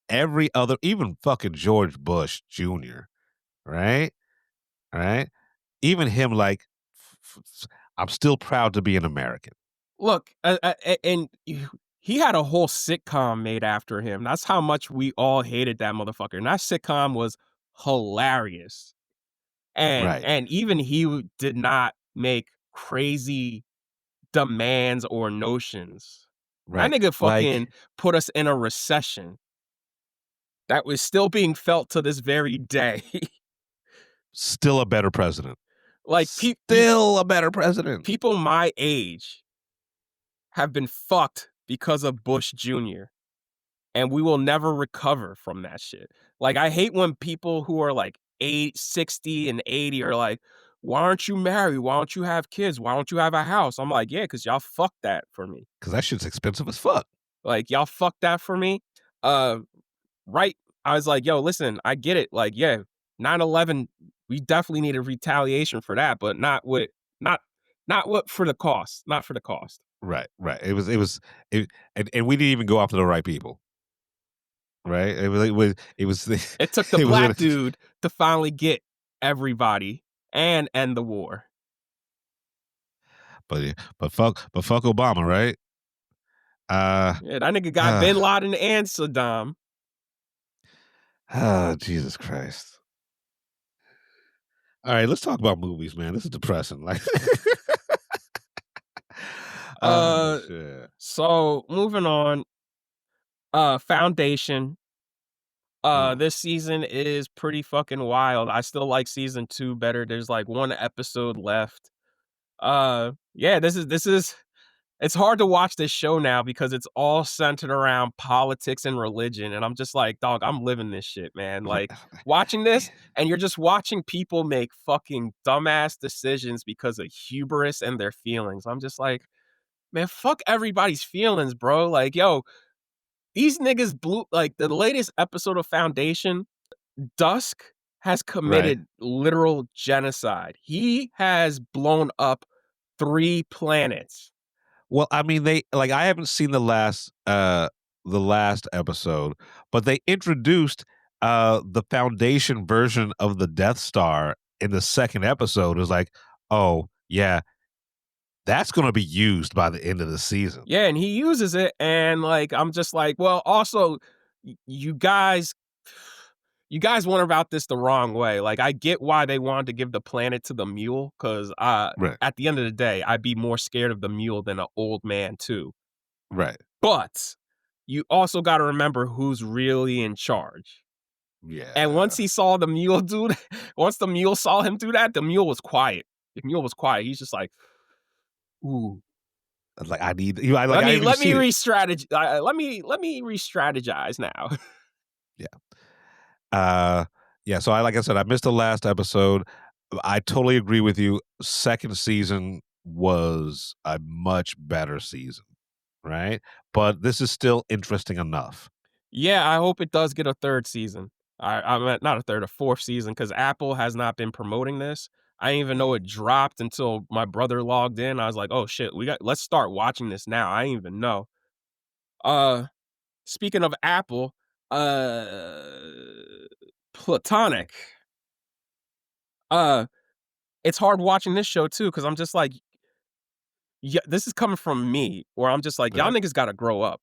Every other, even fucking George Bush Jr., right? Right? Even him, like, I'm still proud to be an American. look, and he had a whole sitcom made after him. That's how much we all hated that motherfucker. And that sitcom was hilarious. Right. And even he did not make crazy demands or notions. That Right. nigga fucking Like, put us in a recession that was still being felt to this very day. still a better president. Like, Still a better president. people my age have been fucked because of Bush Jr. And we will never recover from that shit. Like, I hate when people who are like 60 and 80 are like, why aren't you married? Why don't you have kids? Why don't you have a house? I'm like, yeah, because y'all fucked that for me. Because that shit's expensive as fuck. Like, y'all fucked that for me. Right. I was like, yo, listen, I get it. Like, yeah, 9/11, we definitely needed retaliation for that, but not what for the cost. Not for the cost. Right. And we didn't even go after the right people. Right. It was It took the it was black gonna- dude to finally get everybody and end the war. But fuck Obama, right? Yeah, that nigga got Bin Laden and Saddam. Jesus Christ. All right, let's talk about movies, man. This is depressing. Like, shit. So moving on. Foundation. This season is pretty fucking wild. I still like season 2 better. There's like one episode left. Yeah, this is it's hard to watch this show now because it's all centered around politics and religion. And I'm just like, dog, I'm living this shit, man. Like, watching this, and you're just watching people make fucking dumbass decisions because of hubris and their feelings. I'm just like, man, fuck everybody's feelings, bro. Like, yo, these niggas blew, like, the latest episode of Foundation, Dusk has committed literal genocide. He has blown up 3 planets. Well, I mean, I haven't seen the last episode, but they introduced the Foundation version of the Death Star in the second episode. It was like, oh yeah, that's going to be used by the end of the season. Yeah, and he uses it, and like, I'm just like, well, also, you guys went about this the wrong way. Like, I get why they wanted to give the planet to the mule, because at the end of the day, I'd be more scared of the mule than an old man too. Right. But you also got to remember who's really in charge. Yeah. And once he saw the mule dude, once the mule saw him do that, the mule was quiet. The mule was quiet. He's just like, ooh. Like, I need. Let me re-strategize. Let me re-strategize now. Yeah. Yeah. So like I said, I missed the last episode. I totally agree with you. Second season was a much better season, right? But this is still interesting enough. Yeah, I hope it does get a third season. I meant not a third, a fourth season, because Apple has not been promoting this. I didn't even know it dropped until my brother logged in. I was like, oh shit, let's start watching this now. I didn't even know. Speaking of Apple, Platonic. it's hard watching this show too because I'm just like, yeah, this is coming from me where I'm just like, y'all Right. niggas gotta grow up.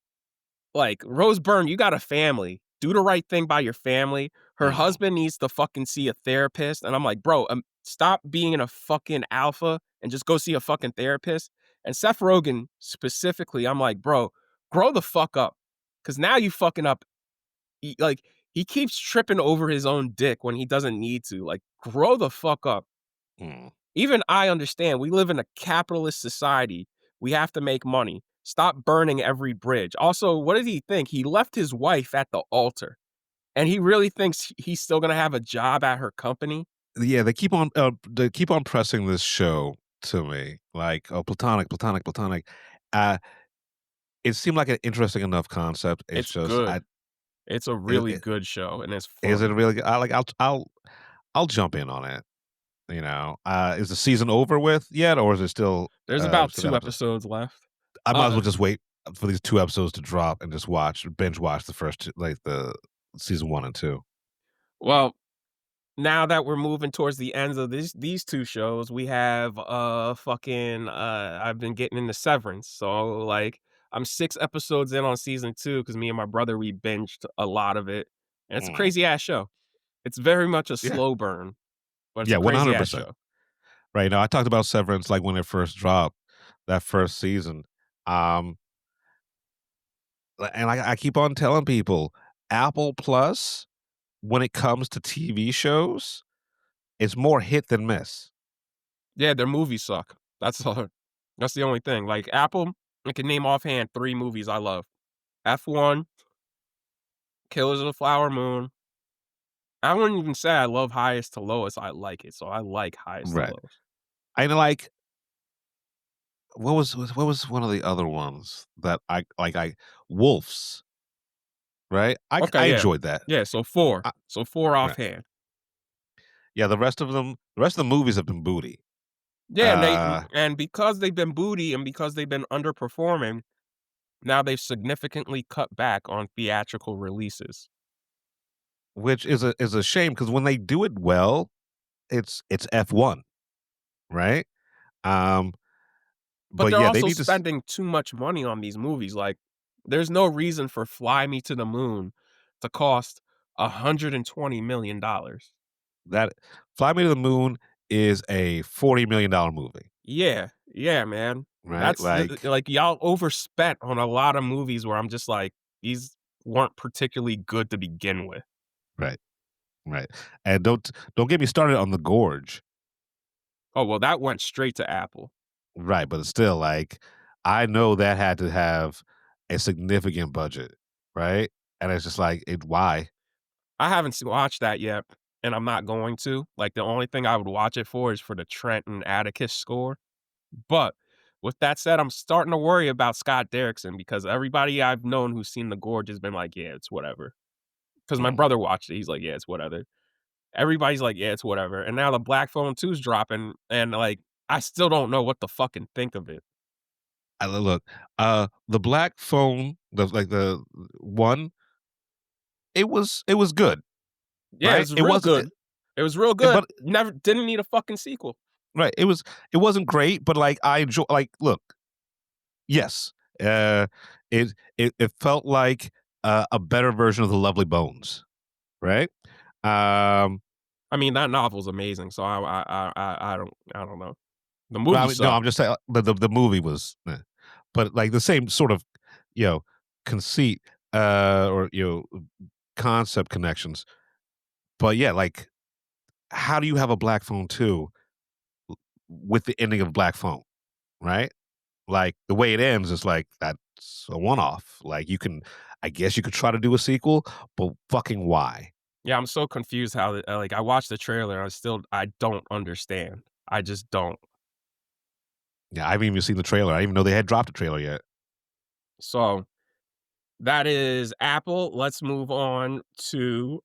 Like, Rose Byrne, you got a family. Do the right thing by your family. Her Mhm. husband needs to fucking see a therapist. And I'm like, bro, stop being a fucking alpha and just go see a fucking therapist. And Seth Rogen specifically, I'm like, bro, grow the fuck up. Cause now you fucking up. Like, he keeps tripping over his own dick when he doesn't need to. Like, grow the fuck up. Mm. Even I understand we live in a capitalist society. We have to make money. Stop burning every bridge. Also, what did he think? He left his wife at the altar. And he really thinks he's still gonna have a job at her company? Yeah, they keep on pressing this show to me like, oh, platonic. Uh, it seemed like an interesting enough concept. It's It's just, good. It's a is, really good show, and it's is it funny. really? I'll jump in on it. You know, is the season over with yet, or is it still? There's about Still 2 episodes? episodes left. I might as well just wait for these 2 episodes to drop and just binge watch the first two, like the season 1 and 2. Well, now that we're moving towards the ends of these 2 shows, we have, I've been getting into Severance. So, like, I'm 6 episodes in on season 2 because me and my brother, we binged a lot of it, and it's a Mm. crazy ass show. It's very much a Yeah, slow burn, but it's yeah, a crazy ass 100%. show. Right now, I talked about Severance like when it first dropped, that first season. Um, and I keep on telling people, Apple Plus, when it comes to TV shows, is more hit than miss. Yeah, their movies suck. That's all. That's the only thing. Like, Apple, I can name offhand 3 movies I love. F1, Killers of the Flower Moon. I wouldn't even say I love Highest to Lowest, I like it, so I like Highest to Right. Lowest. And like, what was one of the other ones that I like? Wolves, right? I Okay, yeah. enjoyed that. Yeah, so 4. I, So 4 right. offhand. Yeah, the rest of the movies have been booty. Yeah, Uh, and because they've been booty and because they've been underperforming, now they've significantly cut back on theatrical releases. which is a shame because when they do it well, it's F1, right? Um, But but they're yeah, they also need to spending too much money on these movies, like, there's no reason for Fly Me to the Moon to cost $120,000,000. that Fly Me to the Moon is a $40 million movie, Yeah, yeah, man. right? That's Like, like, y'all overspent on a lot of movies where I'm just like, these weren't particularly good to begin with. right, right. And don't get me started on The Gorge, Oh, well, that went straight to Apple. right? But it's still like I know that had to have a significant budget, right? And it's just like why? I haven't watched that yet, and I'm not going to. Like, the only thing I would watch it for is for the Trent and Atticus score. But with that said, I'm starting to worry about Scott Derrickson because everybody I've known who's seen The Gorge has been like, "Yeah, it's whatever." Because my Mm. brother watched it, he's like, "Yeah, it's whatever." Everybody's like, "Yeah, it's whatever." And now the Black Phone 2's dropping, and, like, I still don't know what to fucking think of it. Look, the Black Phone, the one, it was good, Yeah, it right? was It real wasn't, good. It was real good. but Never didn't need a fucking sequel. right, it wasn't great, but like I enjoy. Like, look, yes, it felt like a better version of the Lovely Bones, right? Um, I mean, that novel's amazing, so I don't know. The but movie no, I'm sucked. just saying, but the movie was, but like the same sort of, you know, conceit, or concept connections. But yeah, like, how do you have a Black Phone 2 with the ending of Black Phone, right? Like the way it ends is like that's a one-off. Like I guess you could try to do a sequel, but fucking why? Yeah, I'm so confused how like, I watched the trailer, and I don't understand. I just don't. Yeah, I haven't even seen the trailer. I didn't even know they had dropped a trailer yet. So, that is Apple. Let's move on to,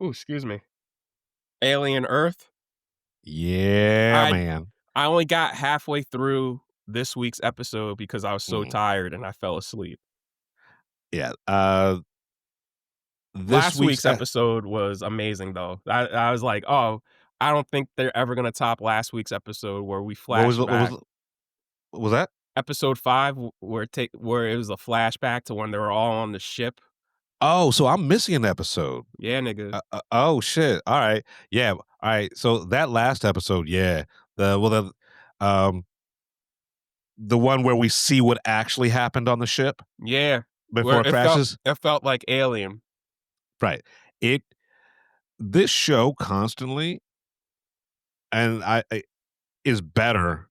excuse me, Alien Earth. Yeah, I man. I only got halfway through this week's episode because I was so Mhm. tired and I fell asleep. Yeah. This Last week's week's episode was amazing, though. I was like, "Oh, I don't think they're ever gonna top last week's episode where we What was flash what back. was that? Episode 5 where it was a flashback to when they were all on the ship. Oh, so I'm missing an episode. Yeah, nigga. Oh shit. All right. Yeah. All right. So that last episode, yeah. Um the one where we see what actually happened on the ship Yeah. before Where it crashes. it felt like Alien. Right. It this show constantly and I is better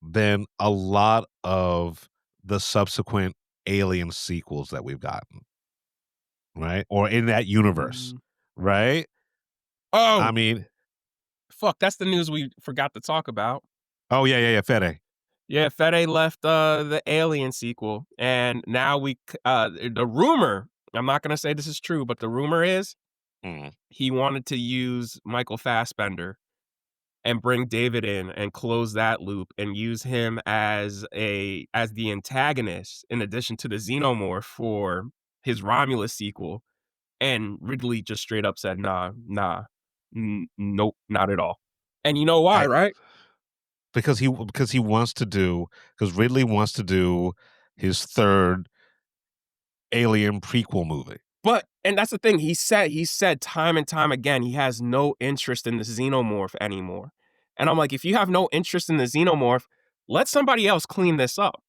than a lot of the subsequent Alien sequels that we've gotten. Right? Or in that universe. Mm. Right? Oh, I mean, fuck, that's the news we forgot to talk about. oh yeah, Fede. Yeah, Fede left the Alien sequel, and now the rumor, I'm not gonna say this is true, but the rumor is Mm. he wanted to use Michael Fassbender and bring David in and close that loop and use him as the antagonist in addition to the Xenomorph for his Romulus sequel. And Ridley just straight up said, nah, nope, not at all. And you know why, right? Because he wants to do because Ridley wants to do his third Alien prequel movie. And that's the thing. He said time and time again, he has no interest in the Xenomorph anymore. And I'm like, if you have no interest in the Xenomorph, let somebody else clean this up.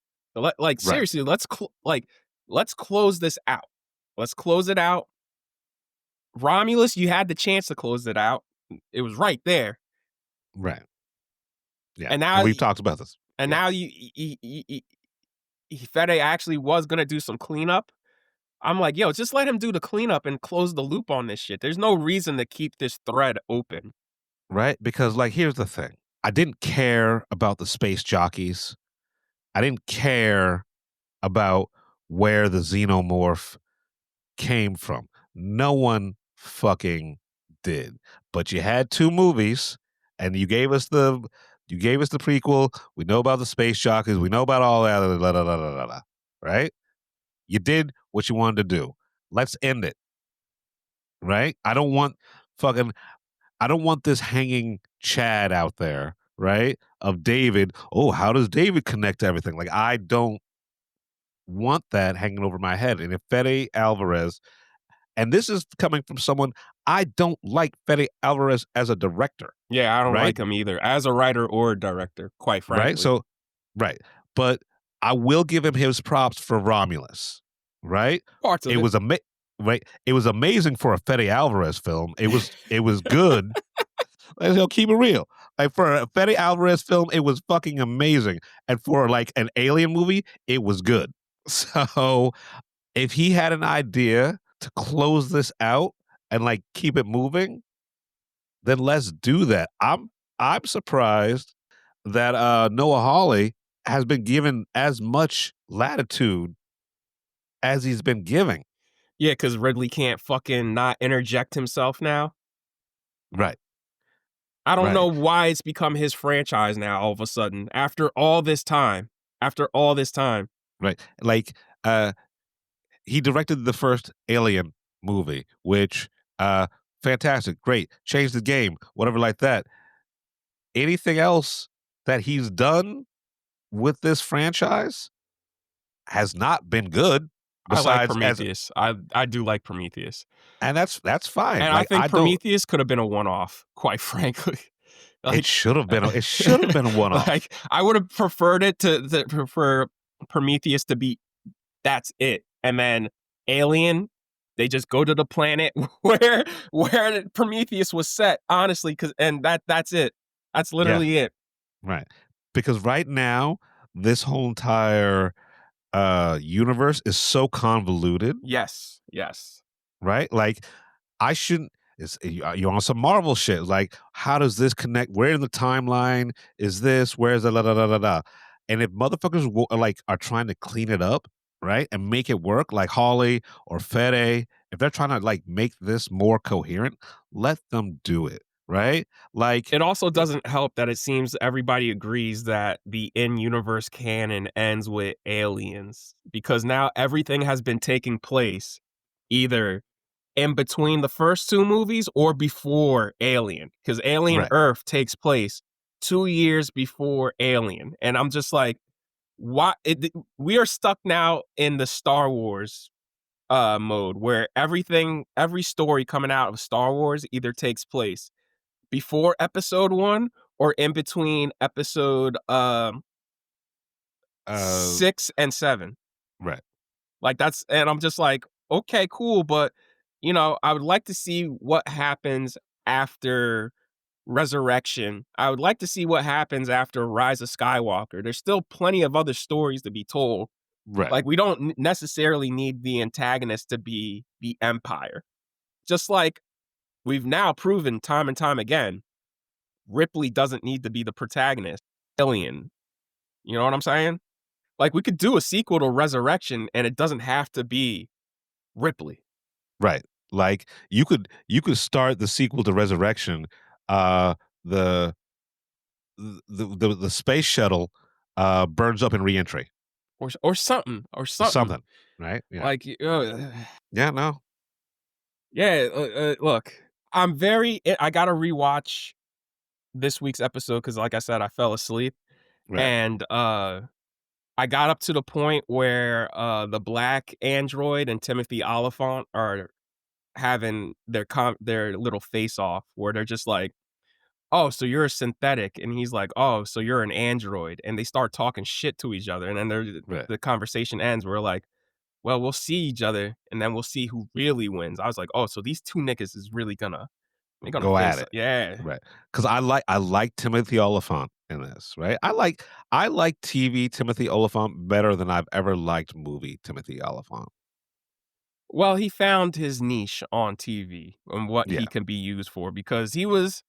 Seriously, let's close this out. Let's close it out. Romulus, you had the chance to close it out. It was right there. Right. Yeah. And now we've talked about this. And now Fede actually was gonna do some cleanup. I'm like, yo, just let him do the cleanup and close the loop on this shit. There's no reason to keep this thread open. Right? Because like here's the thing. I didn't care about the space jockeys. I didn't care about where the Xenomorph came from. No one fucking did. But you had 2 movies and you gave us the prequel. We know about the space jockeys. We know about all that. Right? You did what you wanted to do. Let's end it. Right? I don't want this hanging Chad out there, right? Of David. Oh, how does David connect to everything? Like, I don't want that hanging over my head. And if Fede Alverez, and this is coming from someone, I don't like Fede Alverez as a director. Yeah, I don't right? like him either, as a writer or a director, quite frankly. Right? So, right. But I will give him his props for Romulus, right? Parts of it. Was right? It was amazing for a Fede Alvarez film. It was good. Let's keep it real. Like for a Fede Alvarez film, it was fucking amazing. And for like an Alien movie, it was good. So if he had an idea to close this out and like keep it moving, then let's do that. I'm surprised that Noah Hawley has been given as much latitude as he's been giving. Yeah, because Ridley can't fucking not interject himself now. Right. I don't know why it's become his franchise now all of a sudden after all this time. Right. Like he directed the first Alien movie, which fantastic, great, changed the game, whatever like that. Anything else that he's done with this franchise has not been good. I like Prometheus. I do like Prometheus. And that's fine. And like, I think Prometheus could have been a one-off, quite frankly. Like, it should have been a one-off. Like, I would have preferred it to prefer Prometheus to be that's it. And then Alien, they just go to the planet where Prometheus was set, honestly, that's it. That's literally it. Right. Because right now, this whole entire universe is so convoluted. Yes. Right? Like, I shouldn't. You're on some Marvel shit. Like, how does this connect? Where in the timeline is this? Where's the da? And if motherfuckers are trying to clean it up, right, and make it work, like Hawley or Fede, if they're trying to like make this more coherent, let them do it. Right? Like, it also doesn't help that it seems everybody agrees that the in-universe canon ends with aliens because now everything has been taking place either in between the first two movies or before Alien, because Alien Right. Earth takes place 2 years before Alien, and I'm just like, why? We are stuck now in the Star Wars mode where every story coming out of Star Wars either takes place before episode 1 or in between episode Uh, 6 and 7. right. Like and I'm just like, okay, cool, but I would like to see what happens after Resurrection. I would like to see what happens after Rise of Skywalker. There's still plenty of other stories to be told. Right. Like, we don't necessarily need the antagonist to be the Empire. Just like we've now proven time and time again, Ripley doesn't need to be the protagonist. Alien. You know what I'm saying? Like, we could do a sequel to Resurrection and it doesn't have to be Ripley. Right. Like you could start the sequel to Resurrection, the the space shuttle burns up in reentry. Or something. Something. Right? Yeah. Like, Yeah, no. yeah, look, I gotta rewatch this week's episode because, like I said, I fell asleep. Right. And I got up to the point where the black android and Timothy Oliphant are having their little face off where they're just like, oh, so you're a synthetic, and he's like, oh, so you're an android, and they start talking shit to each other, and then Right. the conversation ends. We're like, well, we'll see each other, and then we'll see who really wins. I was like, oh, so these two niggas is really gonna Go at face it. Yeah. Right. Because I like Timothy Oliphant in this, right? I like TV Timothy Oliphant better than I've ever liked movie Timothy Oliphant. Well, he found his niche on TV and what Yeah. he can be used for, because he was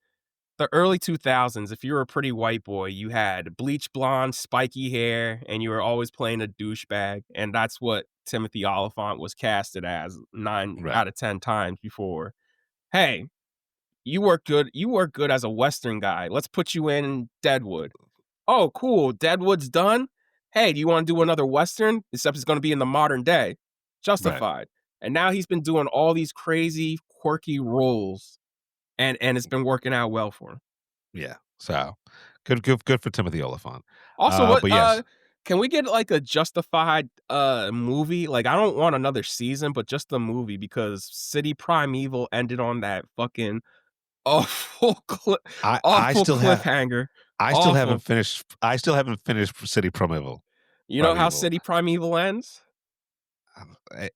the early 2000s. If you were a pretty white boy, you had bleach blonde, spiky hair, and you were always playing a douchebag. And that's what Timothy Oliphant was casted as 9 Right. out of 10 times before. Hey, you work good. You work good as a Western guy. Let's put you in Deadwood. Oh, cool. Deadwood's done. Hey, do you want to do another Western? Except it's going to be in the modern day. Justified. And now he's been doing all these crazy, quirky roles, and it's been working out well for him. Yeah. So good for Timothy Oliphant. Also, but yes. can we get like a Justified movie? Like, I don't want another season, but just the movie, because City Primeval ended on that fucking awful I still cliffhanger. I still haven't finished City Primeval. You know how City Primeval ends?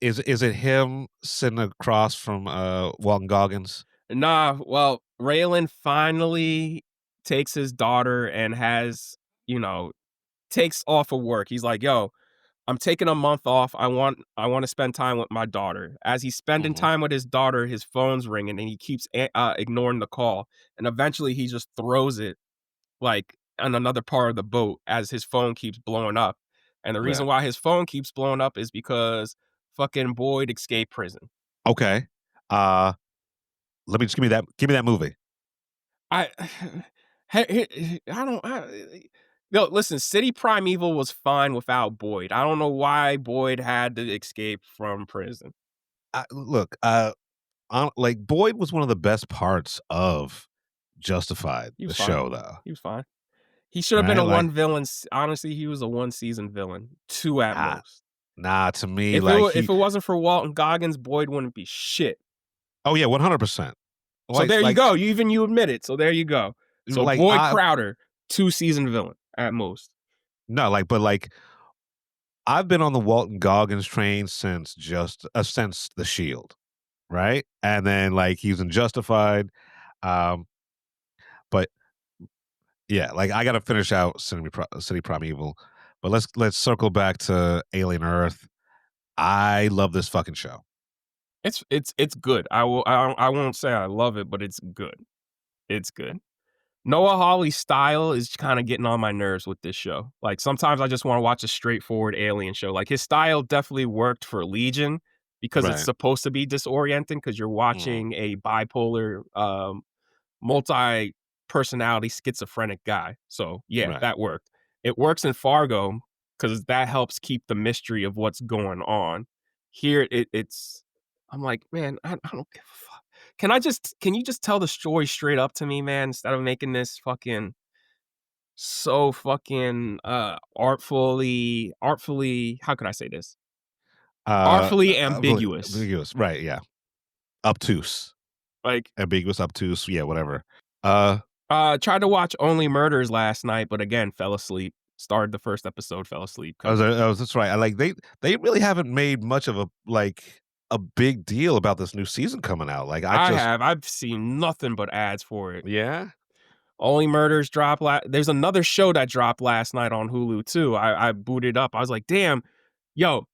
Is it him sitting across from Walton Goggins? Nah, well, Raylan finally takes his daughter and takes off of work. He's like, yo, I'm taking a month off. I want to spend time with my daughter. As he's spending time with his daughter, his phone's ringing and he keeps ignoring the call. And eventually he just throws it like on another part of the boat as his phone keeps blowing up. And the reason why his phone keeps blowing up is because fucking Boyd escaped prison. Okay. Let me just give me that movie. No, listen, City Primeval was fine without Boyd. I don't know why Boyd had to escape from prison. Look, like Boyd was one of the best parts of Justified, the show, though. He was fine. He should have been a one villain. Honestly, he was a 1 season villain. 2 at most. Nah, to me, if it wasn't for Walton Goggins, Boyd wouldn't be shit. Oh yeah, 100%. So there you go. You admit it. So there you go. So like, Boyd Crowder, 2 season villain at most. No, but I've been on the Walton Goggins train since The Shield, right? And then he was in Justified, but yeah, I got to finish out City Primeval. But let's circle back to Alien Earth. I love this fucking show. It's good. I won't say I love it, but it's good. It's good. Noah Hawley's style is kind of getting on my nerves with this show. Like, sometimes I just want to watch a straightforward alien show. Like, his style definitely worked for Legion because it's supposed to be disorienting because you're watching a bipolar, multi-personality schizophrenic guy. So yeah, that worked. It works in Fargo because that helps keep the mystery of what's going on. Here, it's I'm like, man, I don't give a fuck. Can you just tell the story straight up to me, man, instead of making this fucking so fucking artfully, how could I say this? Artfully ambiguous. Ambiguous, right? Yeah, obtuse, Like, ambiguous, obtuse. Yeah, whatever. tried to watch Only Murders last night, but again, fell asleep. Started the first episode, fell asleep. That's right. I like they really haven't made much of a big deal about this new season coming out. Like I've seen nothing but ads for it. yeah. Only Murders dropped there's another show that dropped last night on Hulu too. I booted up. I was like, damn, yo,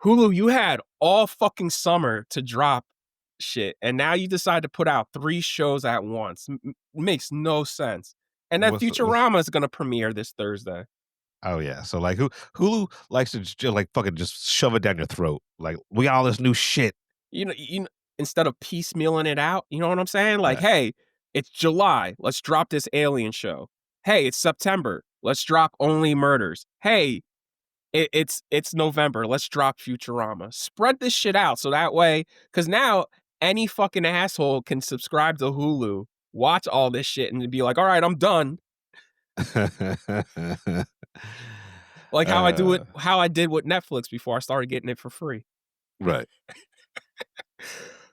Hulu, you had all fucking summer to drop shit, and now you decide to put out 3 shows at once. Makes no sense. And then Futurama is gonna premiere this Thursday. Oh yeah. So like Hulu likes to like fucking just shove it down your throat. Like we got all this new shit. You know, instead of piecemealing it out, you know what I'm saying? Like, Yeah. hey, it's July, let's drop this Alien show. Hey, it's September, let's drop Only Murders. Hey, it's November, let's drop Futurama. Spread this shit out so that way, because now any fucking asshole can subscribe to Hulu, watch all this shit, and be like, all right, I'm done. Like how I did with Netflix before I started getting it for free. Right.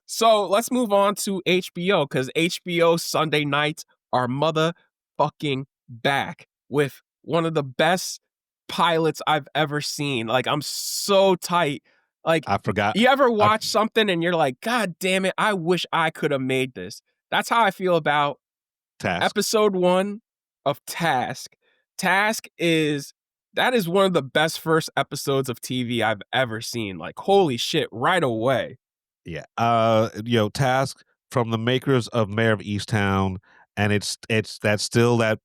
So let's move on to HBO, because HBO Sunday nights are motherfucking back with one of the best pilots I've ever seen. Like, I'm so tight. Like, I forgot. You ever watch something and you're like, God damn it, I wish I could have made this. That's how I feel about Task. episode 1 of Task. Task is one of the best first episodes of TV I've ever seen. Like, holy shit, right away. Yeah. Task from the makers of Mayor of Easttown, and it's that's still that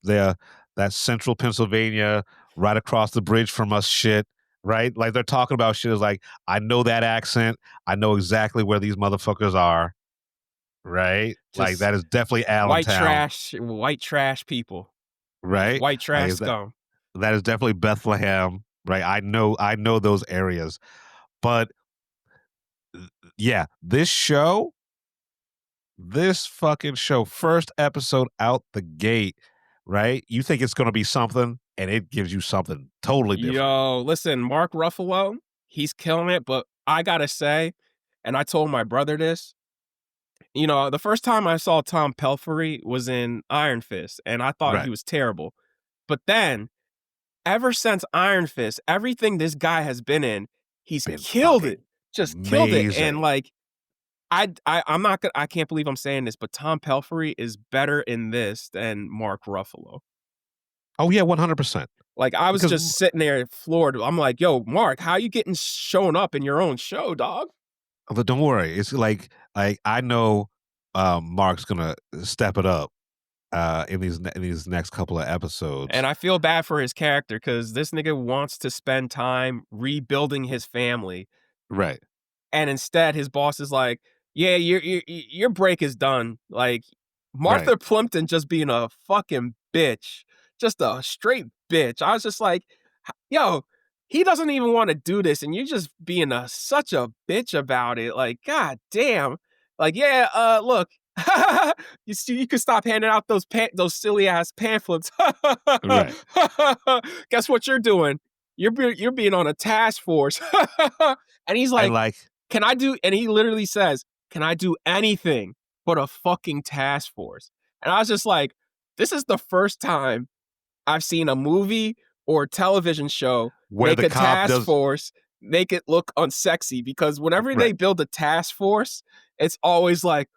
central Pennsylvania, right across the bridge from us shit, right? Like they're talking about shit is like, I know that accent. I know exactly where these motherfuckers are. Right? Like that is definitely Allentown. White trash people. Right? White trash scum. That is definitely Bethlehem, right? I know those areas. But yeah, this fucking show, first episode out the gate, right? You think it's going to be something, and it gives you something totally different. Yo, listen, Mark Ruffalo, he's killing it, but I gotta say, and I told my brother this, you know, the first time I saw Tom Pelphrey was in Iron Fist, and I thought he was terrible. But then, ever since Iron Fist, everything this guy has been in, he's killed it. Just killed it. And like, I'm not gonna, I can't believe I'm saying this, but Tom Pelphrey is better in this than Mark Ruffalo. Oh yeah, 100%. Like, I was just sitting there floored. I'm like, yo, Mark, how you getting shown up in your own show, dog? But don't worry, it's like I know Mark's gonna step it up in these next couple of episodes. And I feel bad for his character, because this nigga wants to spend time rebuilding his family. Right. And instead, his boss is like, yeah, your break is done. Like, Martha Plimpton just being a fucking bitch. Just a straight bitch. I was just like, yo, he doesn't even want to do this, and you're just being such a bitch about it. Like, god damn. Like, yeah, look, you could stop handing out those silly ass pamphlets. Right. Guess what you're doing? You're being on a task force. And he's like, can I do? And he literally says, can I do anything but a fucking task force? And I was just like, this is the first time I've seen a movie or television show where make a task force make it look unsexy, because whenever they build a task force, it's always like,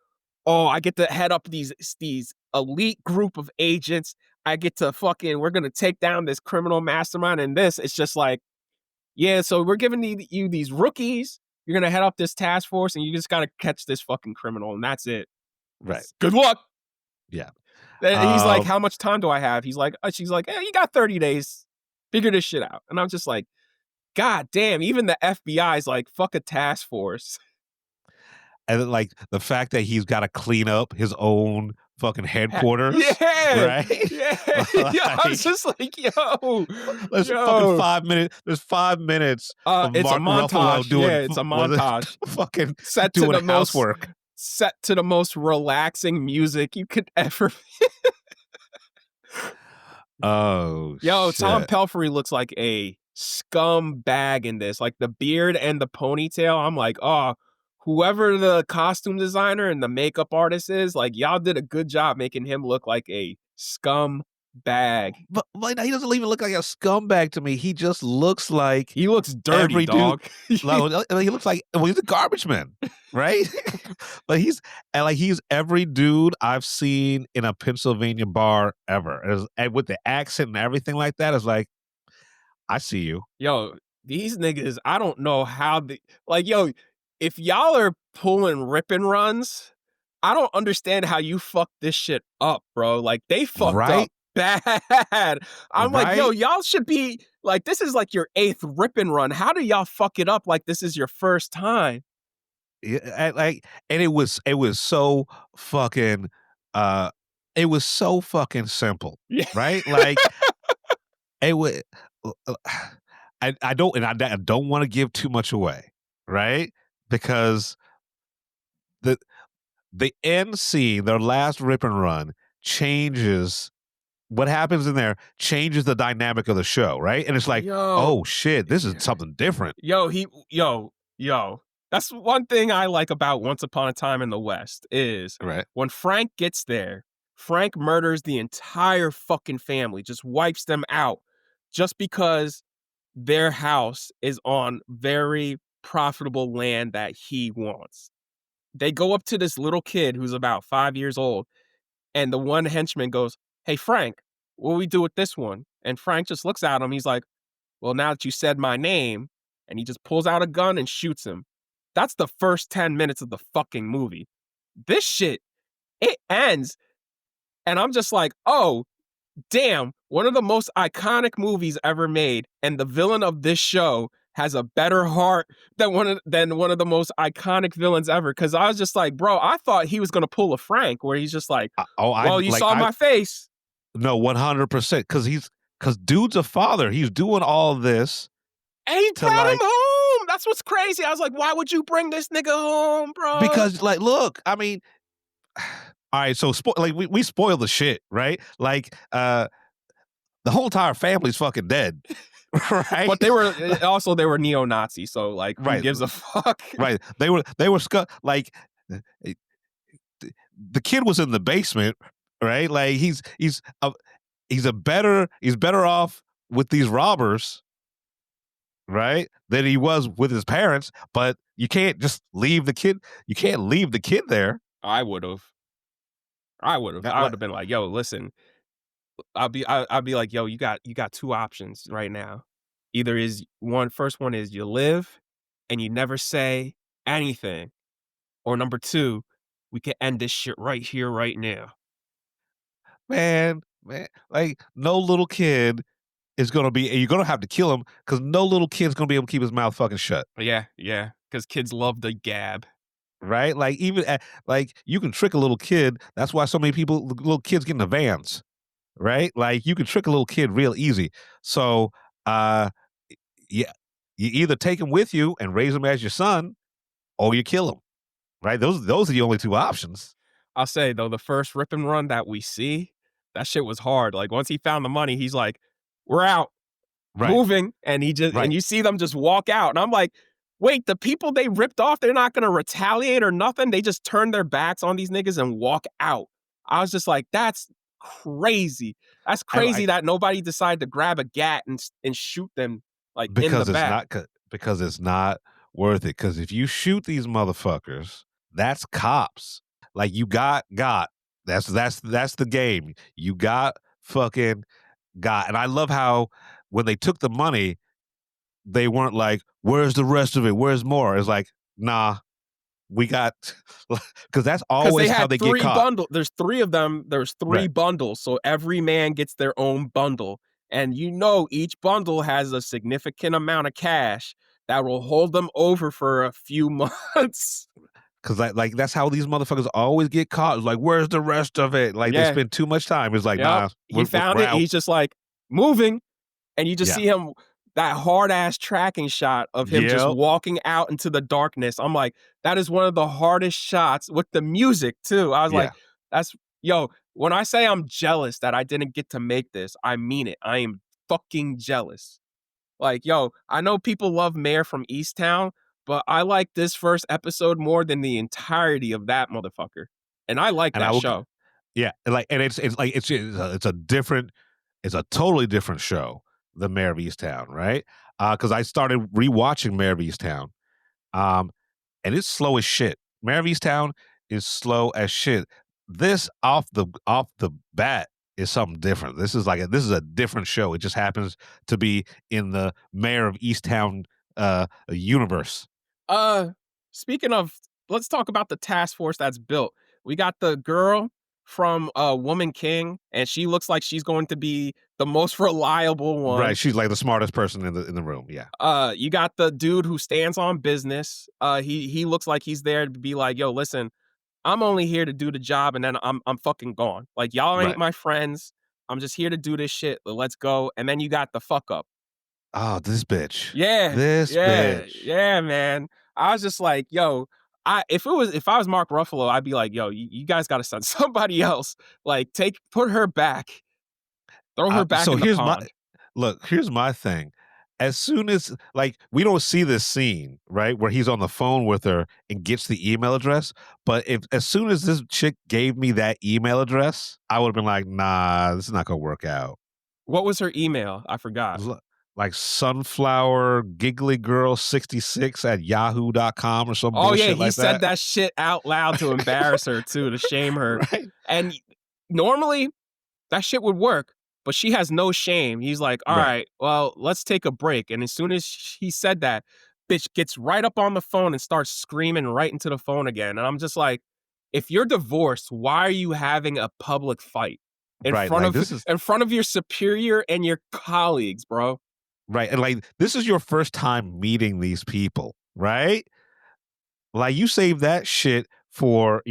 oh, I get to head up these elite group of agents. I get to we're going to take down this criminal mastermind. And this, it's just like, yeah, so we're giving you these rookies. You're going to head up this task force, and you just got to catch this fucking criminal, and that's it. Right. Good luck. Yeah. And he's like, how much time do I have? She's like, you got 30 days. Figure this shit out. And I'm just like, god damn, even the FBI is like, fuck a task force. And like the fact that he's got to clean up his own fucking headquarters. Yeah, right? yeah. Yo, I was just like, yo. Fucking 5 minutes. There's 5 minutes of It's a Mark Ruffalo montage. doing. Yeah, it's a montage. Fucking Set to doing the most housework. set to the most relaxing music you could ever. Oh, Yo, shit. Tom Pelphrey looks like a scumbag in this. Like the beard and the ponytail. I'm like, oh, whoever the costume designer and the makeup artist is, like, y'all did a good job making him look like a scumbag. But he doesn't even look like a scumbag to me. He just looks like He looks dirty, every dog. dude. Like, he looks like, well, he's a garbage man, right? But he's every dude I've seen in a Pennsylvania bar ever. And with the accent and everything like that, it's like, I see you. Yo, these niggas, I don't know how they, like, yo, if y'all are pulling rip and runs, I don't understand how you fucked this shit up, bro. Like, they fucked up bad. I'm like, yo, y'all should be, like, this is like your 8th rip and run. How do y'all fuck it up like this is your first time? Yeah, and it was so fucking it was so fucking simple. Yeah. Right? Like it was I don't want to give too much away, right? Because the end scene, their last rip and run, changes what happens in there, changes the dynamic of the show, right? And it's like, oh shit, this is something different. Yo. That's one thing I like about Once Upon a Time in the West is when Frank gets there, Frank murders the entire fucking family, just wipes them out just because their house is on very profitable land that he wants. They go up to this little kid who's about 5 years old, and the one henchman goes, "Hey, Frank, what do we do with this one?" And Frank just looks at him. He's like, "Well, now that you said my name," and he just pulls out a gun and shoots him. That's the first 10 minutes of the fucking movie. This shit, it ends, and I'm just like, oh, damn, one of the most iconic movies ever made, and the villain of this show has a better heart than one of the most iconic villains ever. Because I was just like, bro, I thought he was gonna pull a Frank, where he's just like, you saw my face. No, 100%, because dude's a father. He's doing all this, and he brought him home. That's what's crazy. I was like, why would you bring this nigga home, bro? Because, like, look, I mean, all right, so we spoil the shit, right? Like, the whole entire family's fucking dead, right? But they were neo-Nazis, so like, who gives a fuck? Right? They were like, the kid was in the basement, right? Like he's better off with these robbers, right, than he was with his parents. But you can't just leave the kid. You can't leave the kid there. I would have. I would have been like, yo, listen. I'll be like, yo, you got 2 options right now. Either first one is you live and you never say anything, or number 2, we can end this shit right here, right now. Man, like no little kid is gonna be. You're gonna have to kill him because no little kid's gonna be able to keep his mouth fucking shut. Yeah, because kids love the gab. Right? Like even like you can trick a little kid. That's why so many little kids get in the vans. Right? Like you can trick a little kid real easy. So yeah, you either take him with you and raise him as your son, or you kill him. Right? Those are the only 2 options. I'll say though, the first rip and run that we see, that shit was hard. Like once he found the money, he's like, "We're out, moving," and and you see them just walk out, and I'm like, wait, the people they ripped off, they're not gonna retaliate or nothing. They just turn their backs on these niggas and walk out. I was just like, that's crazy. That's crazy that nobody decided to grab a gat and shoot them like in the back. Because it's not worth it. Because if you shoot these motherfuckers, that's cops. Like you got. That's the game. You got. And I love how when they took the money, they weren't like, where's the rest of it? Where's more? It's like, nah, we got, because that's always how they get caught. There's 3 of them. There's 3 bundles. So every man gets their own bundle. And each bundle has a significant amount of cash that will hold them over for a few months. Cause like that's how these motherfuckers always get caught. It's like, where's the rest of it? Like they Yeah. spend too much time. It's like, Yep. nah, He found it. out. He's just like moving, and you just Yeah. see him, that hard ass tracking shot of him just Yep. walking out into the darkness. I'm like, that is one of the hardest shots with the music too. I was Yeah. like, when I say I'm jealous that I didn't get to make this, I mean it. I am fucking jealous. Like, yo, I know people love Mayor from Easttown, but I like this first episode more than the entirety of that motherfucker. And I like that show. Yeah, and it's a totally different show than Mayor of Easttown, right? Because I started rewatching Mayor of Easttown, and it's slow as shit. Mayor of Easttown is slow as shit. This off the bat is something different. This is a different show. It just happens to be in the Mayor of Easttown universe. Speaking of, let's talk about the task force that's built. We got the girl from Woman King, and she looks like she's going to be the most reliable one. Right, she's like the smartest person in the room. Yeah. You got the dude who stands on business. He looks like he's there to be like, yo, listen, I'm only here to do the job, and then I'm fucking gone. Like, y'all ain't Right. my friends. I'm just here to do this shit. Let's go. And then you got the fuck up. Oh, this bitch. Yeah. This bitch. Yeah, man. I was just like, yo, if I was Mark Ruffalo, I'd be like, yo, you guys got to send somebody else. Like, put her back. Throw her back in the pond. Here's my thing. As soon as, like, we don't see this scene, right, where he's on the phone with her and gets the email address, but as soon as this chick gave me that email address, I would have been like, nah, this is not gonna work out. What was her email? I forgot. Like sunflower giggly girl 66 at yahoo.com or something. Oh yeah, he like said that shit out loud to embarrass her too, to shame her. Right. And normally that shit would work, but she has no shame. He's like, all right, well, let's take a break. And as soon as he said that, bitch gets right up on the phone and starts screaming right into the phone again. And I'm just like, if you're divorced, why are you having a public fight in front of your superior and your colleagues, bro? Right. And like, this is your first time meeting these people, right? Like, you save that shit for,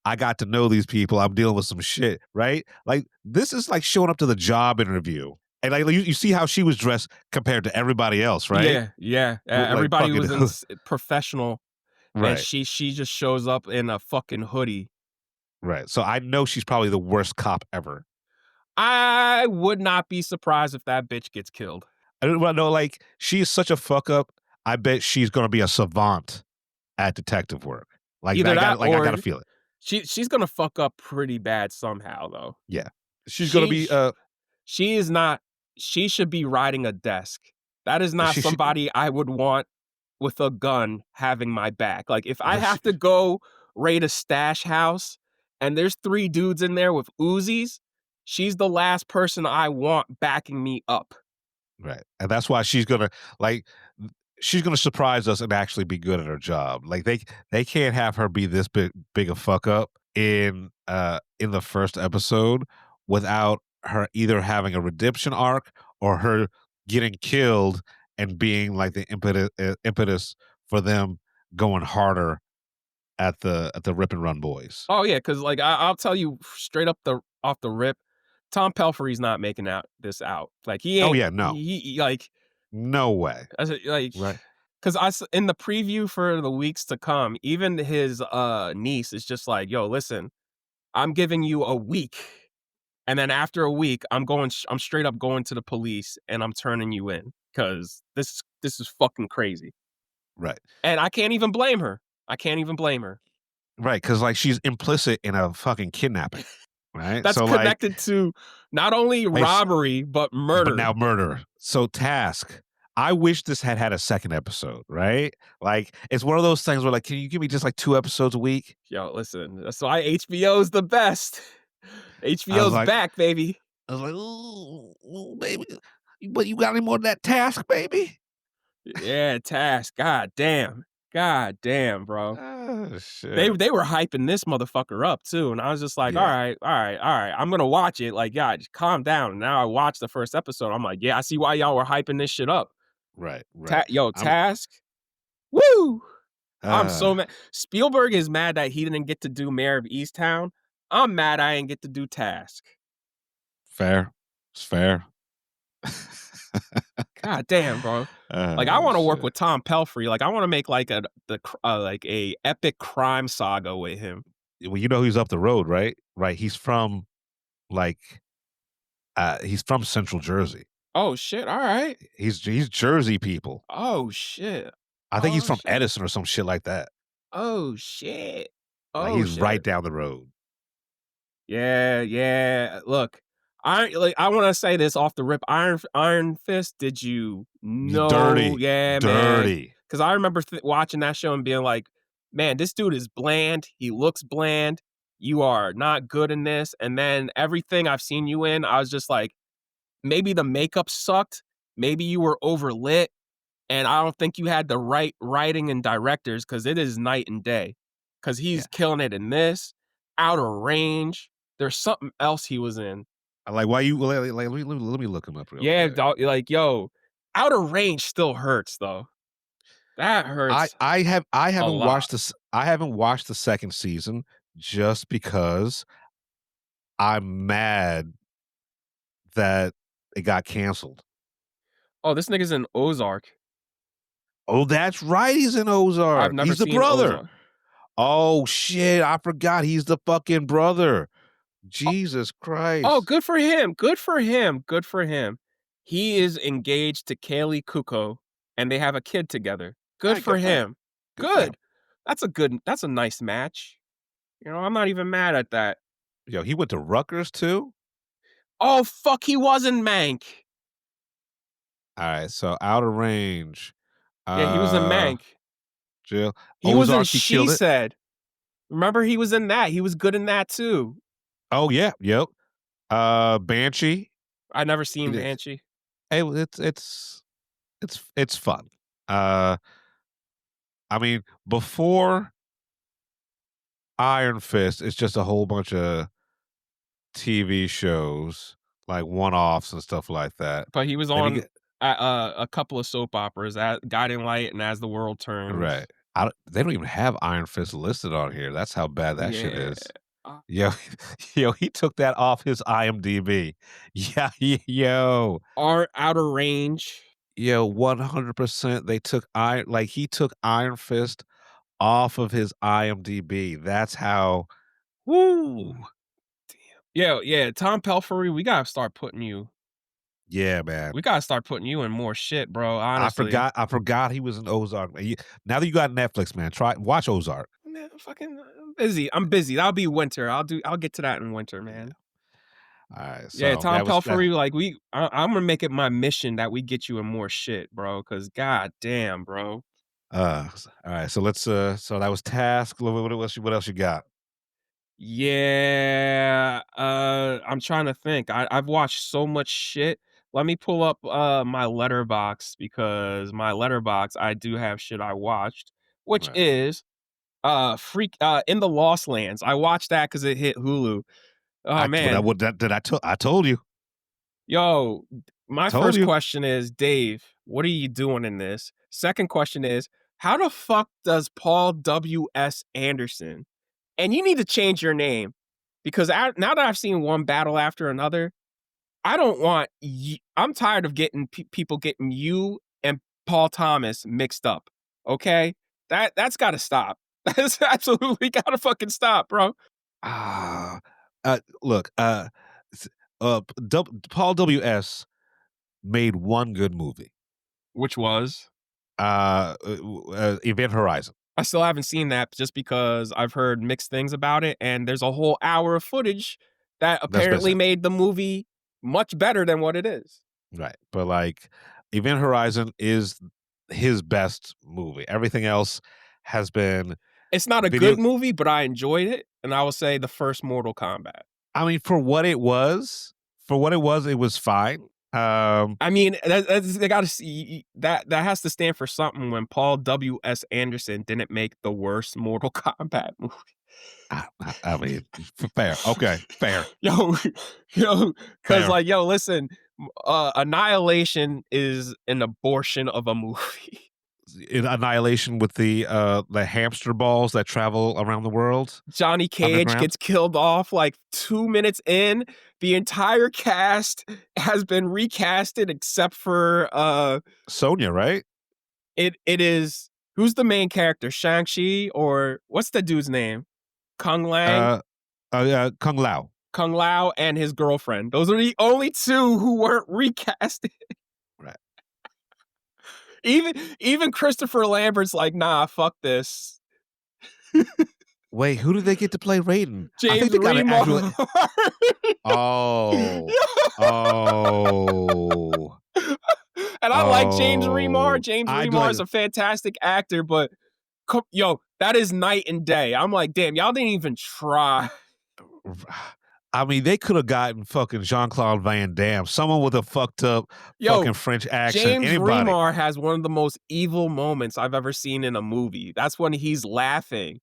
I got to know these people. I'm dealing with some shit, right? Like, this is like showing up to the job interview. And like, you see how she was dressed compared to everybody else, right? Yeah. Everybody was in professional. Right. And she just shows up in a fucking hoodie. Right. So I know she's probably the worst cop ever. I would not be surprised if that bitch gets killed. I don't know, like, she is such a fuck up. I bet she's going to be a savant at detective work. Like, either I got to feel it. She's going to fuck up pretty bad somehow, though. Yeah. She's going to be... She is not... She should be riding a desk. That is not somebody I would want with a gun having my back. Like, if I have to go raid a stash house and there's 3 dudes in there with Uzis, she's the last person I want backing me up. Right. And that's why she's going to surprise us and actually be good at her job. Like, they can't have her be this big a fuck up in the first episode without her either having a redemption arc or her getting killed and being like the impetus for them going harder at the Rip and Run boys. Oh yeah, because like I'll tell you straight up off the rip, Tom Pelphrey's not making this out. Like, he ain't. Oh yeah, no. He like, no way. Like, right. Because in the preview for the weeks to come, even his niece is just like, yo, listen, I'm giving you a week. And then after a week, I'm straight up going to the police and I'm turning you in because this is fucking crazy. Right. And I can't even blame her. Right, because like, she's implicit in a fucking kidnapping. Right. That's so connected to not only robbery, but murder. But now murder. So Task. I wish this had a second episode, right? Like, it's one of those things where, like, can you give me just like 2 episodes a week? Yo, listen, that's why HBO's the best. HBO's back, baby. I was like, ooh, baby, but you got any more of that Task, baby? Yeah, Task. God damn, bro. Oh, shit. They were hyping this motherfucker up too, and I was just like, all right, I'm gonna watch it. Like, yeah, just calm down. And now I watched the first episode. I'm like, yeah, I see why y'all were hyping this shit up. Right. Task. Woo! I'm so mad. Spielberg is mad that he didn't get to do Mayor of Easttown. I'm mad I didn't get to do Task. Fair. It's fair. God damn, bro. Like, I want to work with Tom Pelphrey. Like, I want to make like like a epic crime saga with him. Well, you know he's up the road, right? Right. He's from he's from Central Jersey. Oh shit! All right. He's Jersey people. Oh shit! I think he's Oh, from shit. Edison or some shit like that. Oh shit! Like, Oh, he's shit. right down the road. Yeah. Look, I want to say this off the rip. Iron Fist. Did you know? Dirty. Yeah, man. Dirty. Because I remember watching that show and being like, man, this dude is bland. He looks bland. You are not good in this. And then everything I've seen you in, I was just like, maybe the makeup sucked. Maybe you were overlit. And I don't think you had the right writing and directors, because it is night and day. Because he's killing it in this. Outer Range. There's something else he was in. Like, why you like let me look him up real quick. Dog, like, yo, Outer Range still hurts though. That hurts. I haven't watched this. I haven't watched the second season just because I'm mad that it got canceled. Oh, this nigga's in Ozark. Oh, that's right. He's in Ozark. I've never He's the seen brother. Ozark. Oh shit! I forgot. He's the fucking brother. Jesus Christ. Oh, good for him. Good for him. Good for him. He is engaged to Kaylee Kuko, and they have a kid together. Good for him. Good. That's a nice match. You know, I'm not even mad at that. Yo, he went to Rutgers too? Oh, fuck, he was in Mank. All right, so Outer Range. Yeah, he was in Mank. Jill. He was in Ozark, She Said. Remember, he was in that. He was good in that too. Oh yeah, yep. Banshee. I never seen Banshee. Hey, it's fun. I mean, before Iron Fist, it's just a whole bunch of TV shows, like one-offs and stuff like that. But he was on a couple of soap operas, Guiding Light and As the World Turns. Right. They don't even have Iron Fist listed on here. That's how bad that shit is. Yo, he took that off his IMDb. Yeah, yo. Outer Range. Yo, 100%. He took Iron Fist off of his IMDb. That's how. Woo. Damn. Yeah. Tom Pelphrey, we gotta start putting you. Yeah, man. We gotta start putting you in more shit, bro. Honestly, I forgot he was in Ozark. Now that you got Netflix, man, watch Ozark. Man, I'm busy. That'll be winter. I'll get to that in winter, man. All right. So yeah, Tom Pelphrey, I'm gonna make it my mission that we get you in more shit, bro. Because god damn, bro. All right. So let's. So that was Task. What else you got? Yeah. I'm trying to think. I've watched so much shit. Let me pull up my letterbox, because my letterbox, I do have shit I watched, which is In the Lost Lands. I watched that because it hit Hulu. Oh man. I told you. Yo, my first question is, Dave, what are you doing in this? Second question is, how the fuck does Paul W.S. Anderson, and you need to change your name, because now that I've seen one battle after another, I don't want I'm tired of getting people getting you and Paul Thomas mixed up. Okay? That's got to stop. That's absolutely got to fucking stop, bro. Look, Paul W.S. made one good movie. Which was? Event Horizon. I still haven't seen that, just because I've heard mixed things about it, and there's a whole hour of footage that apparently made the movie much better than what it is. Right. But like, Event Horizon is his best movie. Everything else has been... It's not a good movie, but I enjoyed it, and I will say the first Mortal Kombat. I mean, for what it was, it was fine. I mean, they got to see that has to stand for something when Paul W.S. Anderson didn't make the worst Mortal Kombat movie. I mean, fair. Okay, fair. Yo, because listen, Annihilation is an abortion of a movie. in Annihilation with the hamster balls that travel around the world. Johnny Cage Underground? gets killed off like 2 minutes in. The entire cast has been recasted except for Sonya, right? it is who's the main character? Shang-Chi or what's the dude's name? Kung Lang? Kung Lao. Kung Lao and his girlfriend. Those are the only two who weren't recasted. Right. Even Christopher Lambert's like, nah, fuck this. Wait, who did they get to play Raiden? I James think they got an actual. Remar. Oh. Oh. And I like James Remar. Oh. James I do Remar like- is a fantastic actor, but yo, that is night and day. I'm like, damn, y'all didn't even try. I mean, they could have gotten fucking Jean-Claude Van Damme, someone with a fucked up fucking French accent. James Anybody. Remar has one of the most evil moments I've ever seen in a movie. That's when he's laughing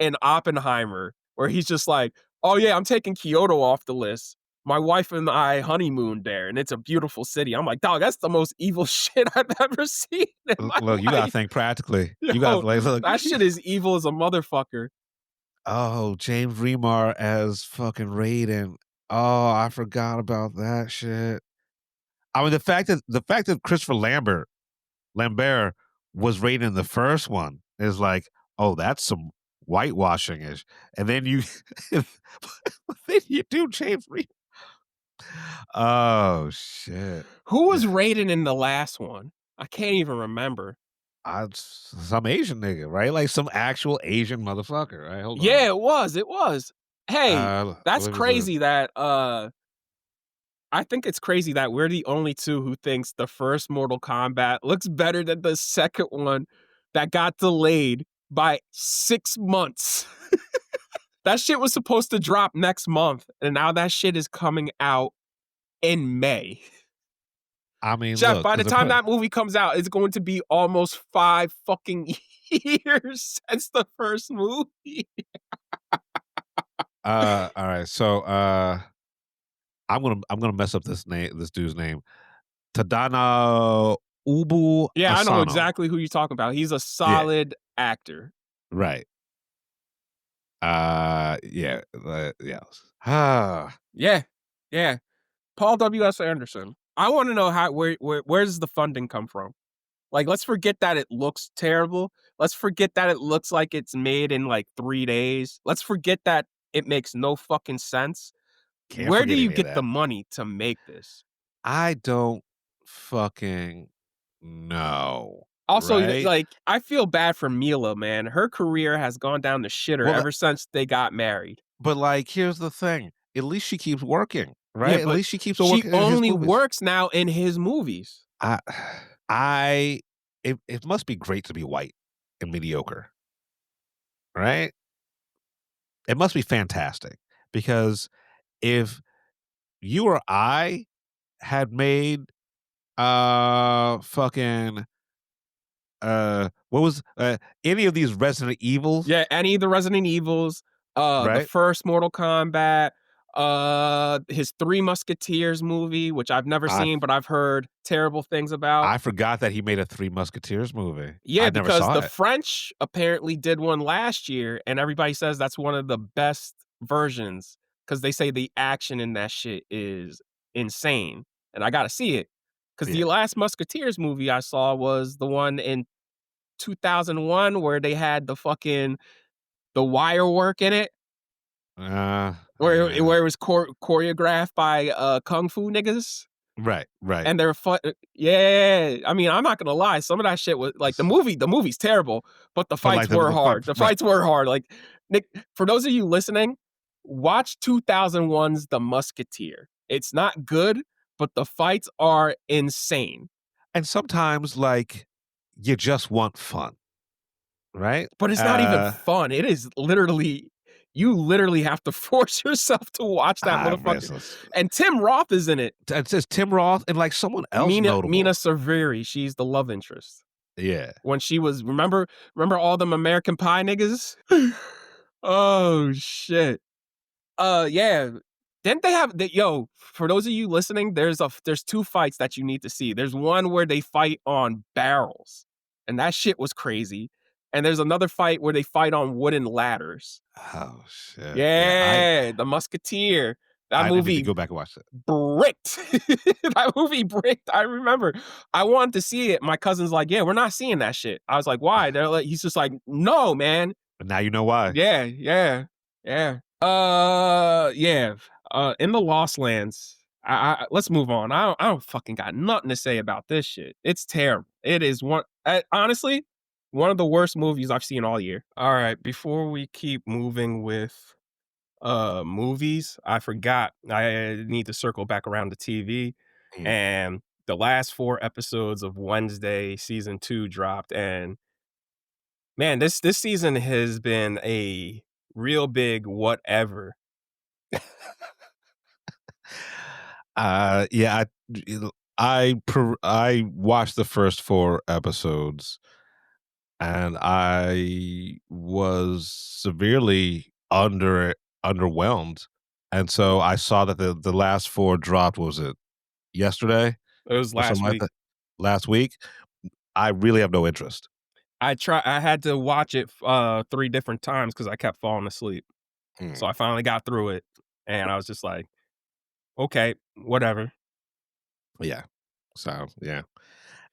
in Oppenheimer, where he's just like, oh yeah, I'm taking Kyoto off the list. My wife and I honeymooned there, and it's a beautiful city. I'm like, dog, that's the most evil shit I've ever seen in my Look, you life. gotta think practically. Yo, You gotta like, look. that shit is evil as a motherfucker. Oh, James Remar as fucking Raiden. Oh, I forgot about that shit. I mean, the fact that Christopher Lambert was Raiden in the first one is like, oh, that's some whitewashing ish. And then you then you do James Remar. Oh shit. Who was Raiden in the last one? I can't even remember. Some Asian nigga, right? Like some actual Asian motherfucker, right? Hold on. Yeah, it was. Hey, that's what is crazy that I think it's crazy that we're the only two who thinks the first Mortal Kombat looks better than the second one that got delayed by 6 months. That shit was supposed to drop next month, and now that shit is coming out in May. I mean, Jeff, look, by the 'cause time that movie comes out, it's going to be almost 5 fucking years since the first movie. all right. So I'm gonna mess up this dude's name. Tadano Ubu Yeah, I know Asano. exactly who you're talking about. He's a solid actor. Right. Yeah. Yeah. Yeah. Paul W.S. Anderson. I want to know where does the funding come from? Like, let's forget that it looks terrible. Let's forget that it looks like it's made in like 3 days. Let's forget that it makes no fucking sense. Can't Where do forget you any of get that. the money to make this? I don't fucking know. Also, right? like, I feel bad for Mila, man. Her career has gone down the shitter Well, ever since they got married. But like, here's the thing. At least she keeps working, right? Yeah, At but least she keeps she working. in his only movies. works now in his movies. It must be great to be white and mediocre, right? It must be fantastic because if you or I had made fucking what was any of these Resident Evils? Yeah, any of the Resident Evils, the Right. first Mortal Kombat, his Three Musketeers movie, which I've never seen, but I've heard terrible things about. I forgot that he made a Three Musketeers movie. Yeah, I never because saw the it. French apparently did one last year, and everybody says that's one of the best versions because they say the action in that shit is insane, and I gotta see it. Because the last Musketeers movie I saw was the one in 2001 where they had the wire work in it. Where it was choreographed by kung fu niggas. Right. And they're yeah. I mean, I'm not gonna lie, some of that shit was like the movie's terrible, but the fights were hard. The fights were hard. Like, Nick, for those of you listening, watch 2001's The Musketeer. It's not good, but the fights are insane. And sometimes, like, you just want fun, right? But it's not even fun. It is literally, you literally have to force yourself to watch that motherfucker. And Tim Roth is in it. It says Tim Roth and like someone else notable. Mina Cerveri. She's the love interest. Yeah. When she was, remember all them American Pie niggas? Oh shit. Yeah. Didn't they have for those of you listening, there's 2 fights that you need to see. There's one where they fight on barrels and that shit was crazy. And there's another fight where they fight on wooden ladders. Oh shit! Yeah, Yeah, The Musketeer. That I need to movie go back and watch that. bricked. That movie bricked. I remember. I wanted to see it. My cousin's like, "Yeah, we're not seeing that shit." I was like, "Why?" They're like, he's just like, "No, man." But now you know why. Yeah, yeah, yeah. Yeah. In the Lost Lands. Let's move on. I don't fucking got nothing to say about this shit. It's terrible. It is honestly one of the worst movies I've seen all year. All right, before we keep moving with movies, I forgot I need to circle back around to TV, Mm. and the last 4 episodes of Wednesday season 2 dropped, and man, this season has been a real big whatever. Yeah, I watched the first 4 episodes, and I was severely underwhelmed, and so I saw that the last 4 dropped. Was it yesterday It was or last something like week. that? Last week. I really have no interest. I had to watch it 3 different times because I kept falling asleep. Mm, So I finally got through it, and I was just like, "Okay, whatever." yeah. So yeah.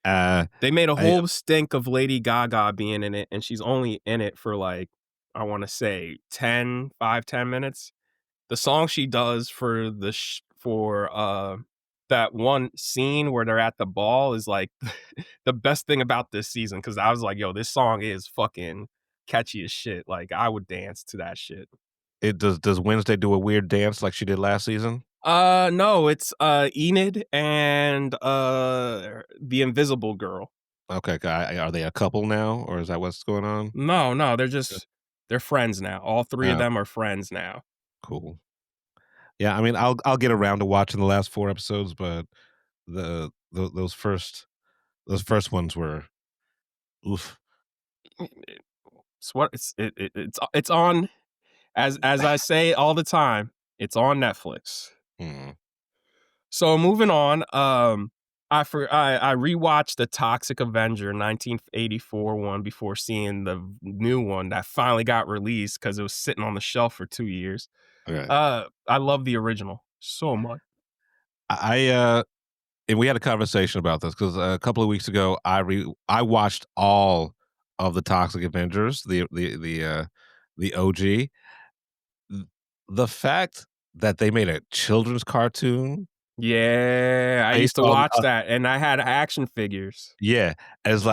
Uh, They made a I whole stink of Lady Gaga being in it, and she's only in it for, like, I wanna say 10 minutes. The song she does for that one scene where they're at the ball is, like, the best thing about this season because I was like, "Yo, this song is fucking catchy as shit." Like, I would dance to that shit. it does Wednesday do a weird dance like she did last season? No, it's, Enid and, the Invisible Girl. Okay, are they a couple now, or is that what's going on? No, Yeah. they're friends now. All 3 of Oh, them are friends now. cool. Yeah, I mean, I'll get around to watching the last 4 episodes, but those first ones were oof. It's what it's on as I say all the time, it's on Netflix. Mm, So moving on, I rewatched the Toxic Avenger 1984 one before seeing the new one that finally got released because it was sitting on the shelf for 2 years. okay. I love the original so much. I and we had a conversation about this because a couple of weeks ago I watched all of the Toxic Avengers, the OG. The fact that they made a children's cartoon Yeah, I used based to on watch that, and I had action figures. yeah, it's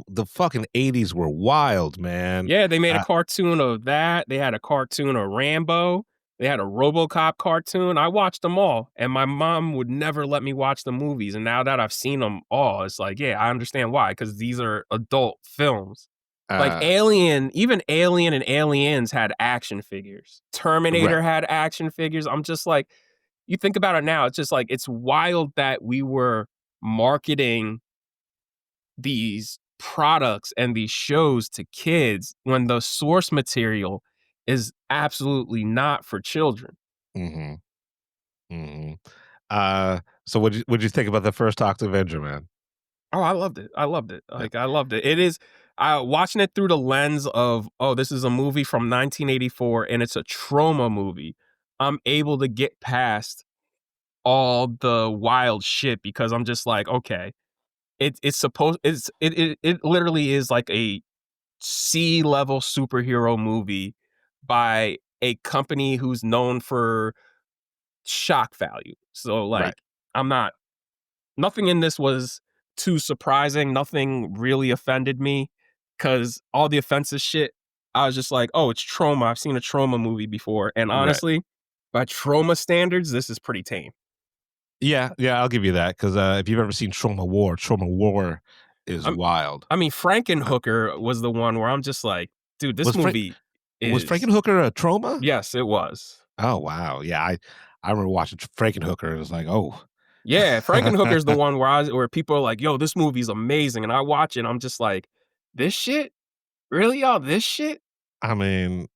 the fucking 80s were wild, man. Yeah, they made a Uh, cartoon of that. They had a cartoon of Rambo. They had a RoboCop cartoon. I watched them all, and my mom would never let me watch the movies. And now that I've seen them all, it's like, yeah, I understand why, because these are adult films. Like uh, Alien, even Alien and Aliens had action figures. right. Terminator had action figures. I'm just like, you think about it now, it's just like, it's wild that we were marketing these products and these shows to kids when the source material is absolutely not for children. Mhm, mhm. So what'd you think about the first Toxic Avenger, man? Oh, I loved it. I loved it. Yeah. Like, I loved it. It is watching it through the lens of, oh, this is a movie from 1984 and it's a trauma movie. I'm able to get past all the wild shit because I'm just like, okay, it literally is like a C-level superhero movie by a company who's known for shock value. So, Right. like, I'm not nothing in this was too surprising. Nothing really offended me because all the offensive shit, I was just like, oh, it's trauma. I've seen a trauma movie before. And Right. honestly, by trauma standards, this is pretty tame. Yeah, yeah, I'll give you that 'cause, if you've ever seen Trauma War is I'm, wild. I mean, Uh, Frankenhooker was the one where I'm just like, dude, this was Frank movie was is, Frankenhooker a Trauma? yes, it was. Oh, wow. Yeah, I remember watching Frankenhooker and it was like, "Oh." Yeah, Frankenhooker's the one where people are like, "Yo, this movie's amazing," and I watch it, and I'm just like, "This shit? Really, y'all? This shit?" I mean,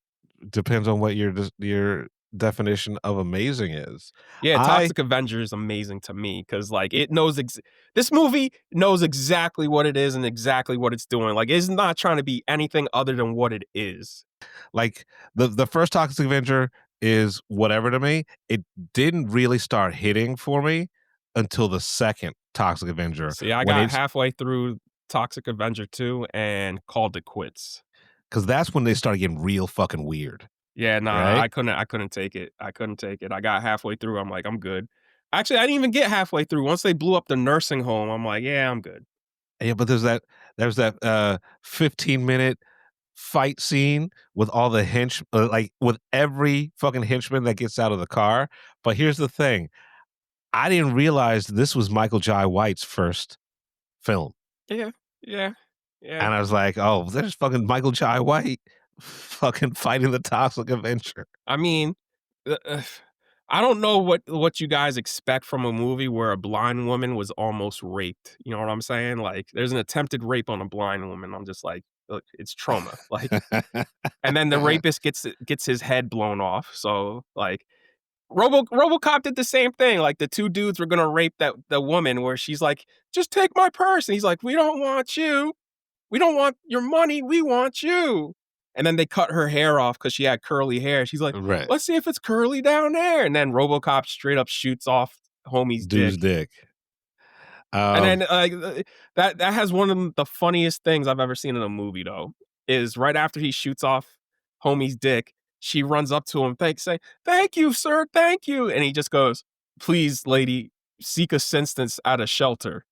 depends on what your definition of amazing is. Yeah, I Toxic Avenger is amazing to me because like it knows this movie knows exactly what it is and exactly what it's doing. Like it's not trying to be anything other than what it is. like the first Toxic Avenger is whatever to me. It didn't really start hitting for me until the second Toxic Avenger See, I when got it's halfway through Toxic Avenger 2 and called it quits. because that's when they started getting real fucking weird, Yeah, nah, right? I couldn't take it. I couldn't take it. I got halfway through. I'm like, I'm good. Actually, I didn't even get halfway through. Once they blew up the nursing home, I'm like, yeah, I'm good. Yeah, but there's that 15-minute fight scene with all the like with every fucking henchman that gets out of the car. But here's the thing. I didn't realize this was Michael Jai White's first film. Yeah, yeah, yeah. And I was like, oh, there's fucking Michael Jai White fucking fighting the Toxic Avenger. I mean, I don't know what you guys expect from a movie where a blind woman was almost raped. You know what I'm saying? Like, there's an attempted rape on a blind woman. I'm just like, look, it's trauma. Like, and then the rapist gets his head blown off. So, like, RoboCop did the same thing. Like, the two dudes were gonna rape the woman, where she's like, "Just take my purse," and he's like, "We don't want you. We don't want your money. We want you." And then they cut her hair off because she had curly hair. She's like, Right. let's see if it's curly down there. And then RoboCop straight up shoots off homie's Dude's dick. dick. And then that has one of the funniest things I've ever seen in a movie, though, is right after he shoots off homie's dick, she runs up to him, say, "Thank you, sir, thank you." And he just goes, "Please, lady, seek assistance at a shelter."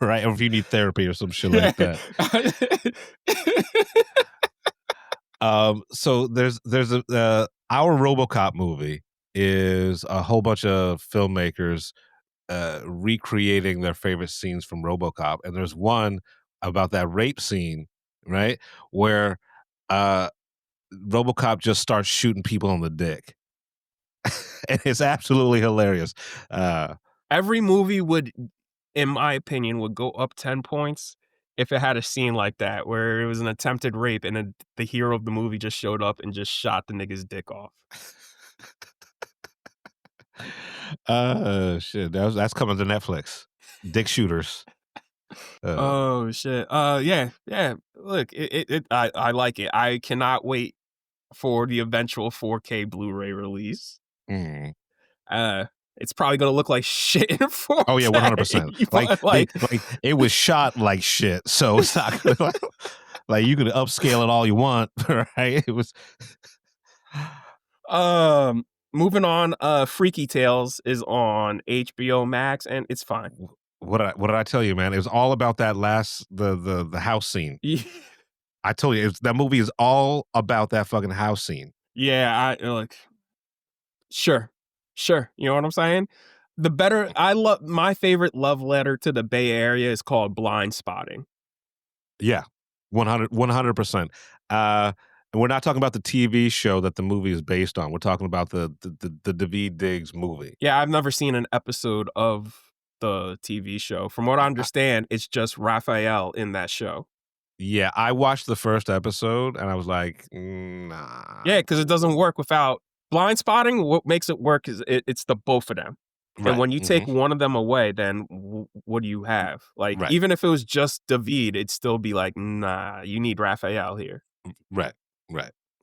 Right. Or if you need therapy or some shit like that. So there's our RoboCop movie is a whole bunch of filmmakers recreating their favorite scenes from RoboCop, and there's one about that rape scene, right, where RoboCop just starts shooting people on the dick, and it's absolutely hilarious. Every movie would, in my opinion, would go up 10 points if it had a scene like that where it was an attempted rape and then the hero of the movie just showed up and just shot the nigga's dick off. Shit, that's coming to Netflix. Dick shooters. Oh shit. Yeah. Look, I like it. I cannot wait for the eventual 4K Blu-ray release. Mm. It's probably gonna look like shit in 4K. Oh yeah, 100%. Like it was shot like shit, so it's not gonna, like you can upscale it all you want, right? It was. Moving on. Freaky Tales is on HBO Max, and it's fine. What did I tell you, man? It was all about that the house scene. I told you that movie is all about that fucking house scene. Yeah, Sure. You know what I'm saying? My favorite love letter to the Bay Area is called Blind Spotting. Yeah, 100%. And we're not talking about the TV show that the movie is based on. We're talking about the Daveed Diggs movie. Yeah, I've never seen an episode of the TV show. From what I understand, it's just Raphael in that show. Yeah, I watched the first episode and I was like, nah. Yeah, because it doesn't work without Blind Spotting. What makes it work is it's the both of them. Right. And when you take one of them away, then what do you have? Like, even if it was just Daveed, it'd still be like, nah, you need Raphael here. Right.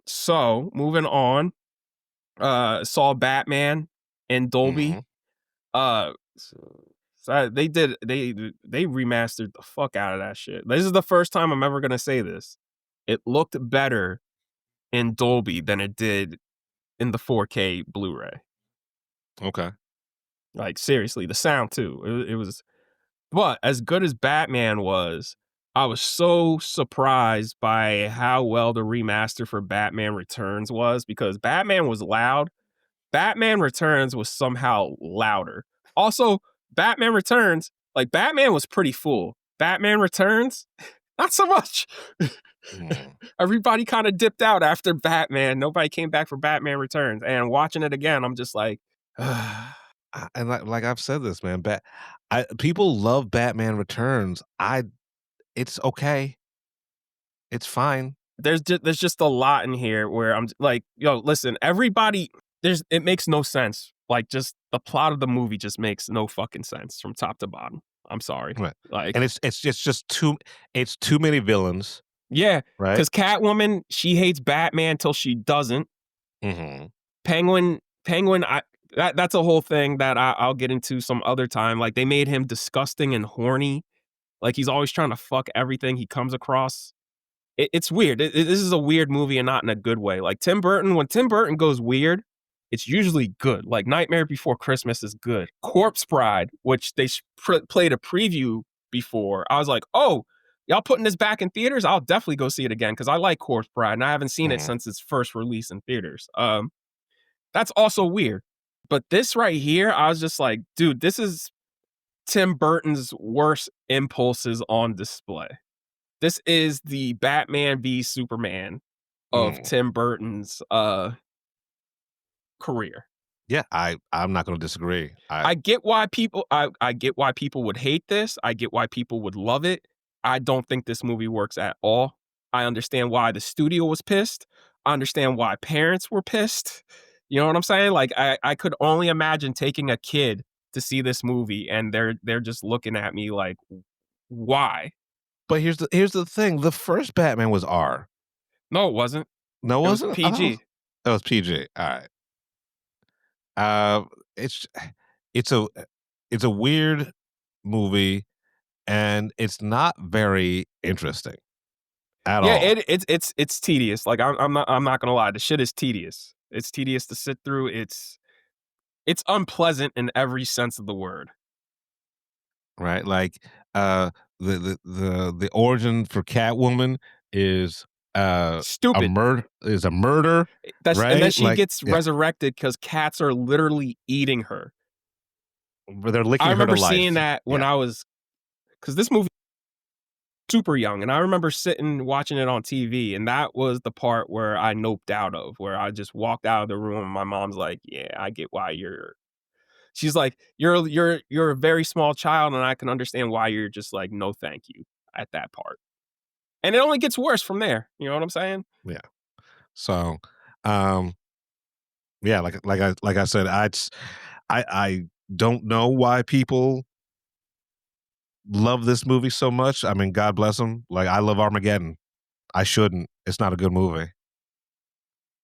So, moving on, saw Batman in Dolby. So they remastered the fuck out of that shit. This is the first time I'm ever gonna say this. It looked better in Dolby than it did in the 4K Blu-ray. Okay. Like, seriously, the sound too. It was, but as good as Batman was, I was so surprised by how well the remaster for Batman Returns was, because Batman was loud. Batman Returns was somehow louder. Also, Batman Returns, like, Batman was pretty full. Batman Returns, not so much. Everybody kind of dipped out after Batman. Nobody came back for Batman Returns. And watching it again, I'm just like, and like I've said this, man, people love Batman Returns. It's okay. It's fine. there's just a lot in here where I'm like, yo, listen, everybody, it makes no sense. Like, just the plot of the movie just makes no fucking sense from top to bottom. I'm sorry. Right. Like, And it's just too many villains. yeah, Right. because Catwoman, she hates Batman till she doesn't. Mm-hmm. Penguin, that's a whole thing that I'll get into some other time. Like, they made him disgusting and horny. Like, he's always trying to fuck everything he comes across. It's weird. This is a weird movie and not in a good way. Like, when Tim Burton goes weird, it's usually good. Like, Nightmare Before Christmas is good. Corpse Bride, which they played a preview before, I was like, oh, y'all putting this back in theaters? I'll definitely go see it again because I like Corpse Bride and I haven't seen it since its first release in theaters. That's also weird. But this right here, I was just like, dude, this is Tim Burton's worst impulses on display. This is the Batman v Superman of Tim Burton's career. Yeah, I'm not going to disagree. I get why people I get why people would hate this. I get why people would love it. I don't think this movie works at all. I understand why the studio was pissed. I understand why parents were pissed. You know what I'm saying? Like, I could only imagine taking a kid to see this movie and they're just looking at me like, why? But here's the thing. The first Batman was R. No, it wasn't. No, it wasn't? PG. It was PG. All right. It's a weird movie, and it's not very interesting at all. Yeah, it's tedious. Like, I'm not gonna lie. The shit is tedious. It's tedious to sit through. It's unpleasant in every sense of the word. Right? Like, the origin for Catwoman is Stupid. a murder. Right? And then she Like, gets resurrected because cats are literally eating her. They're licking I her to remember life. seeing that when I was, because this movie super young, and I remember sitting watching it on TV, and that was the part where I noped out of, where I just walked out of the room, and my mom's like, "Yeah, I get why she's like, you're a very small child, and I can understand why you're just like, no, thank you," at that part. And it only gets worse from there. You know what I'm saying? Yeah. So, yeah, like I said, I don't know why people love this movie so much. I mean, God bless them. Like, I love Armageddon. I shouldn't. It's not a good movie.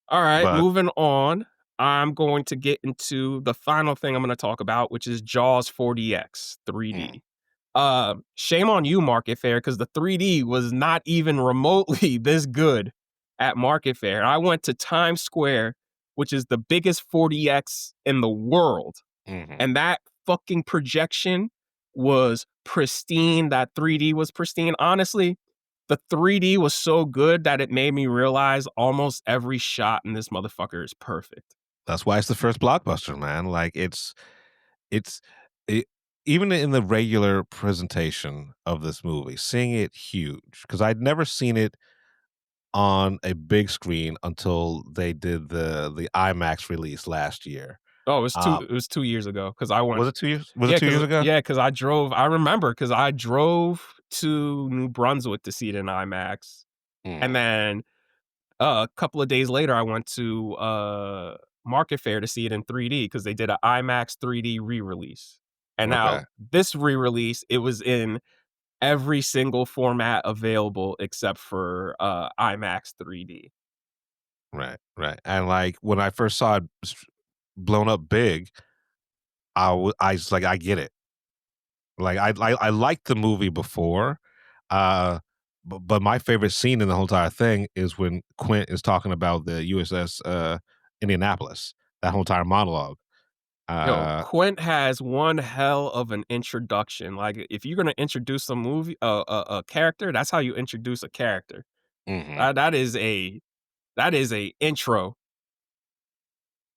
All right, moving on. I'm going to get into the final thing I'm going to talk about, which is Jaws 4DX 3D. Shame on you, Market Fair, because the 3D was not even remotely this good at Market Fair. I went to Times Square, which is the biggest 4DX in the world, and that fucking projection was pristine. That 3D was pristine. Honestly, the 3D was so good that it made me realize almost every shot in this motherfucker is perfect. That's why it's the first blockbuster, man. Like, even in the regular presentation of this movie, seeing it huge, because I'd never seen it on a big screen until they did the IMAX release last year. Oh, it was 2 years ago, because I went. Was it 2 years? Was it 2 years ago? Yeah, because I remember because I drove to New Brunswick to see it in IMAX, and then a couple of days later, I went to Market Fair to see it in 3D because they did an IMAX 3D re-release. And now this re-release, it was in every single format available except for IMAX 3D. Right. And like, when I first saw it blown up big, I was like, I get it. Like, I liked the movie before, but my favorite scene in the whole entire thing is when Quint is talking about the USS Indianapolis. That whole entire monologue. Quint has one hell of an introduction. Like, if you're gonna introduce a character, that's how you introduce a character. That is a intro.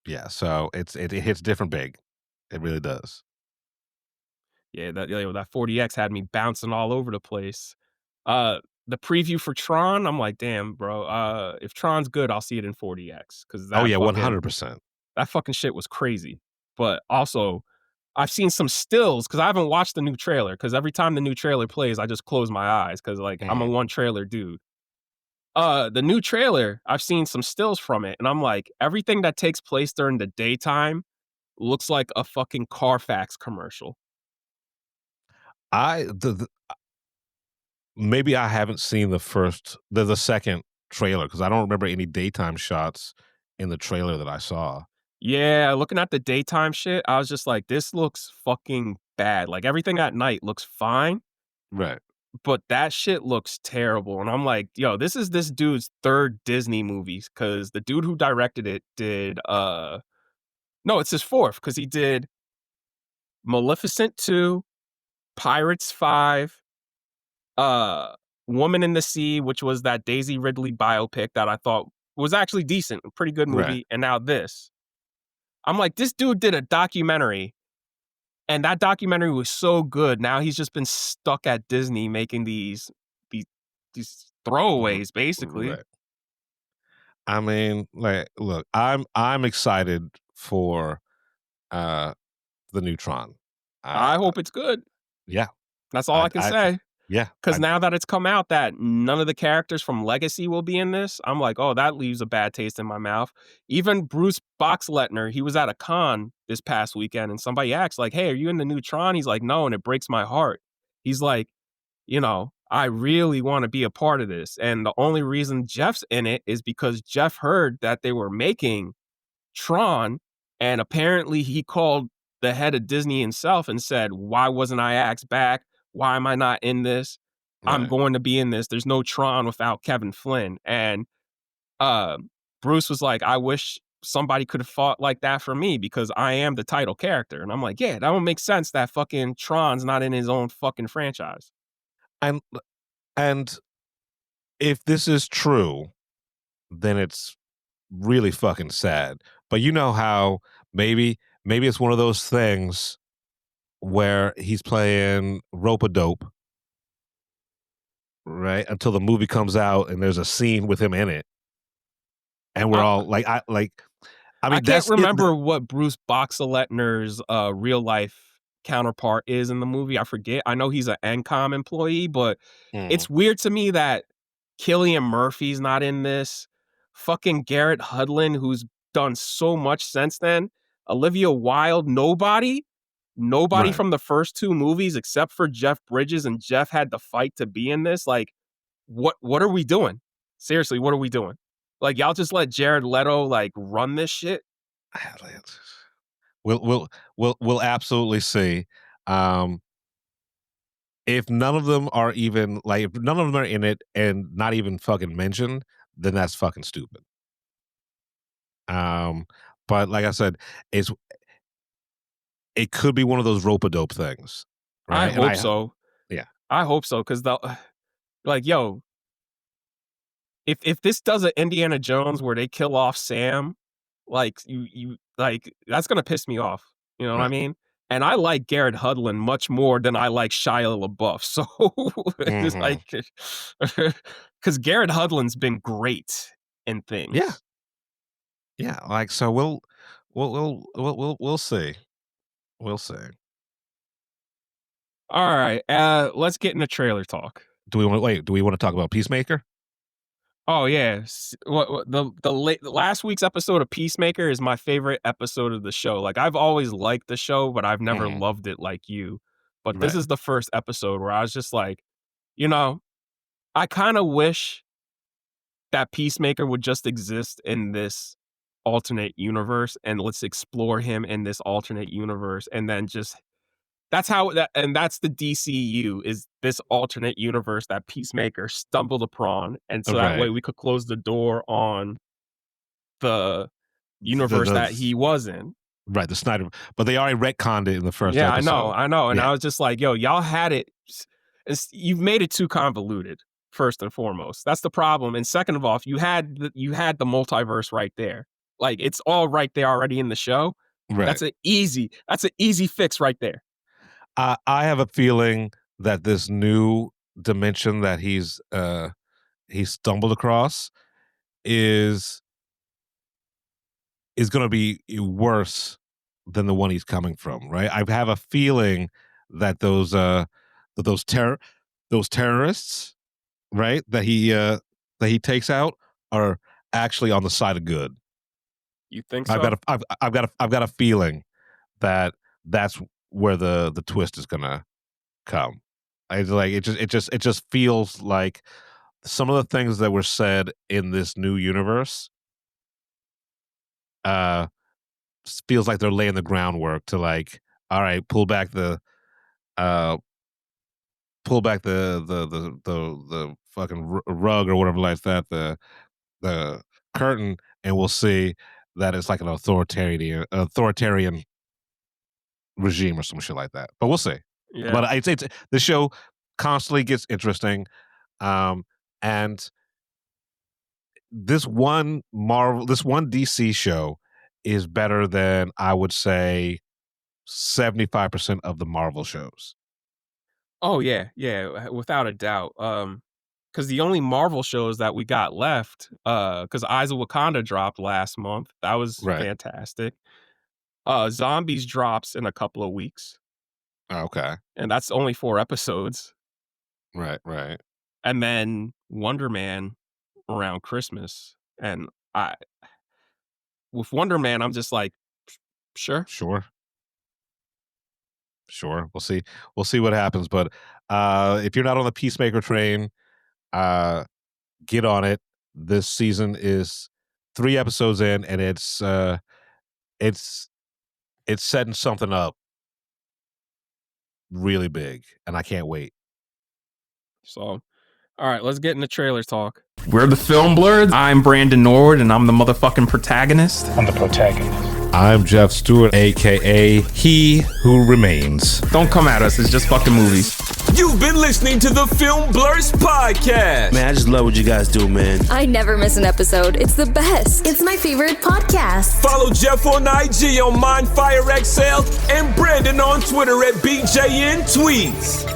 Yeah, so it hits different big. It really does. Yeah, that 4DX had me bouncing all over the place. The preview for Tron, I'm like, damn, bro. If Tron's good, I'll see it in 4DX. Oh yeah, 100%. That fucking shit was crazy. But also, I've seen some stills because I haven't watched the new trailer. Because every time the new trailer plays, I just close my eyes because, like, I'm a one trailer dude. The new trailer, I've seen some stills from it, and I'm like, everything that takes place during the daytime looks like a fucking Carfax commercial. Maybe I haven't seen the second trailer because I don't remember any daytime shots in the trailer that I saw. Yeah, looking at the daytime shit, I was just like, this looks fucking bad. Like everything at night looks fine, Right. but that shit looks terrible. And I'm like, yo, this is this dude's third Disney movies because the dude who directed it did no, it's his fourth because he did Maleficent 2, Pirates 5, Woman in the Sea, which was that Daisy Ridley biopic that I thought was actually decent, a pretty good movie, Right. and now this. I'm like, this dude did a documentary, and that documentary was so good. Now he's just been stuck at Disney making these these throwaways, basically. Right. I mean, like, look, I'm excited for the new Tron. I hope it's good. Yeah. That's all I can say. Yeah. Because now that it's come out that none of the characters from Legacy will be in this, I'm like, oh, that leaves a bad taste in my mouth. Even Bruce Boxleitner, he was at a con this past weekend, and somebody asked, like, hey, are you in the new Tron? He's like, no, and it breaks my heart. He's like, I really want to be a part of this. And the only reason Jeff's in it is because Jeff heard that they were making Tron, and apparently he called the head of Disney himself and said, why wasn't I asked back? Why am I not in this? I'm Right. going to be in this. There's no Tron without Kevin Flynn. And Bruce was like, I wish somebody could have fought like that for me because I am the title character. And I'm like, yeah, that don't make sense that fucking Tron's not in his own fucking franchise. And if this is true, then it's really fucking sad. But you know how maybe it's one of those things where he's playing rope-a-dope, right? Until the movie comes out and there's a scene with him in it. And we're all like, I mean, I can't remember what Bruce Boxleitner's real life counterpart is in the movie. I forget. I know he's an NCOM employee, but it's weird to me that Cillian Murphy's not in this. Fucking Garrett Hudlin, who's done so much since then. Olivia Wilde, nobody Right. from the first two movies except for Jeff Bridges, and Jeff had to fight to be in this. Like, what are we doing? Seriously, what are we doing? Like, y'all just let Jared Leto like run this shit? We'll absolutely see. If none of them are even like, if none of them are in it and not even fucking mentioned, then that's fucking stupid. But like I said, it could be one of those rope-a-dope things. Right? I hope so. Yeah. I hope so, because like, yo, if this does an Indiana Jones where they kill off Sam, like you like that's gonna piss me off. You know what I Right. mean? And I like Garrett Hudlin much more than I like Shia LaBeouf. So it's like, because Garrett Hudlin's been great in things. Yeah. Yeah. Like, so we'll see. We'll see. All right. Let's get into trailer talk. Do we want to talk about Peacemaker? Oh yeah, the last week's episode of Peacemaker is my favorite episode of the show. Like, I've always liked the show, but I've never loved it like you. But this Right. is the first episode where I was just like, I kind of wish that Peacemaker would just exist in this alternate universe, and let's explore him in this alternate universe, and then just that's the DCU, is this alternate universe that Peacemaker stumbled upon, and so that way we could close the door on the universe that he was in. Right, the Snyder, but they already retconned it in the first Yeah, episode. I know, and Yeah. I was just like, yo, y'all had it. You've made it too convoluted. First and foremost, that's the problem. And second of all, you had the multiverse right there. Like, it's all right there already in the show. Right. That's an easy fix right there. I have a feeling that this new dimension that he's stumbled across is going to be worse than the one he's coming from. Right. I have a feeling that those terrorists, right, that that he takes out are actually on the side of good. You think so? I've got a feeling that that's where the twist is gonna come. It just feels like some of the things that were said in this new universe feels like they're laying the groundwork to like, all right, pull back the fucking rug or whatever like that, the curtain, and we'll see that it's like an authoritarian regime or some shit like that. But we'll see. Yeah. But I'd say the show constantly gets interesting, and this one DC show is better than, I would say, 75% of the Marvel shows. Oh yeah, without a doubt. Because the only Marvel shows that we got left, because Eyes of Wakanda dropped last month. That was fantastic. Zombies drops in a couple of weeks. Okay. And that's only 4 episodes. Right. And then Wonder Man around Christmas. And with Wonder Man, I'm just like, sure. We'll see what happens. But if you're not on the Peacemaker train, get on it. This season is 3 episodes in, and it's setting something up really big, and I can't wait. So, all right, let's get into trailer talk. We're the Film Blurs. I'm Brandon Norwood, and I'm the motherfucking protagonist. I'm the protagonist. I'm Jeff Stewart, a.k.a. He Who Remains. Don't come at us. It's just fucking movies. You've been listening to the Film Blurs podcast. Man, I just love what you guys do, man. I never miss an episode. It's the best. It's my favorite podcast. Follow Jeff on IG on MindFireXL and Brandon on Twitter at BJN Tweets.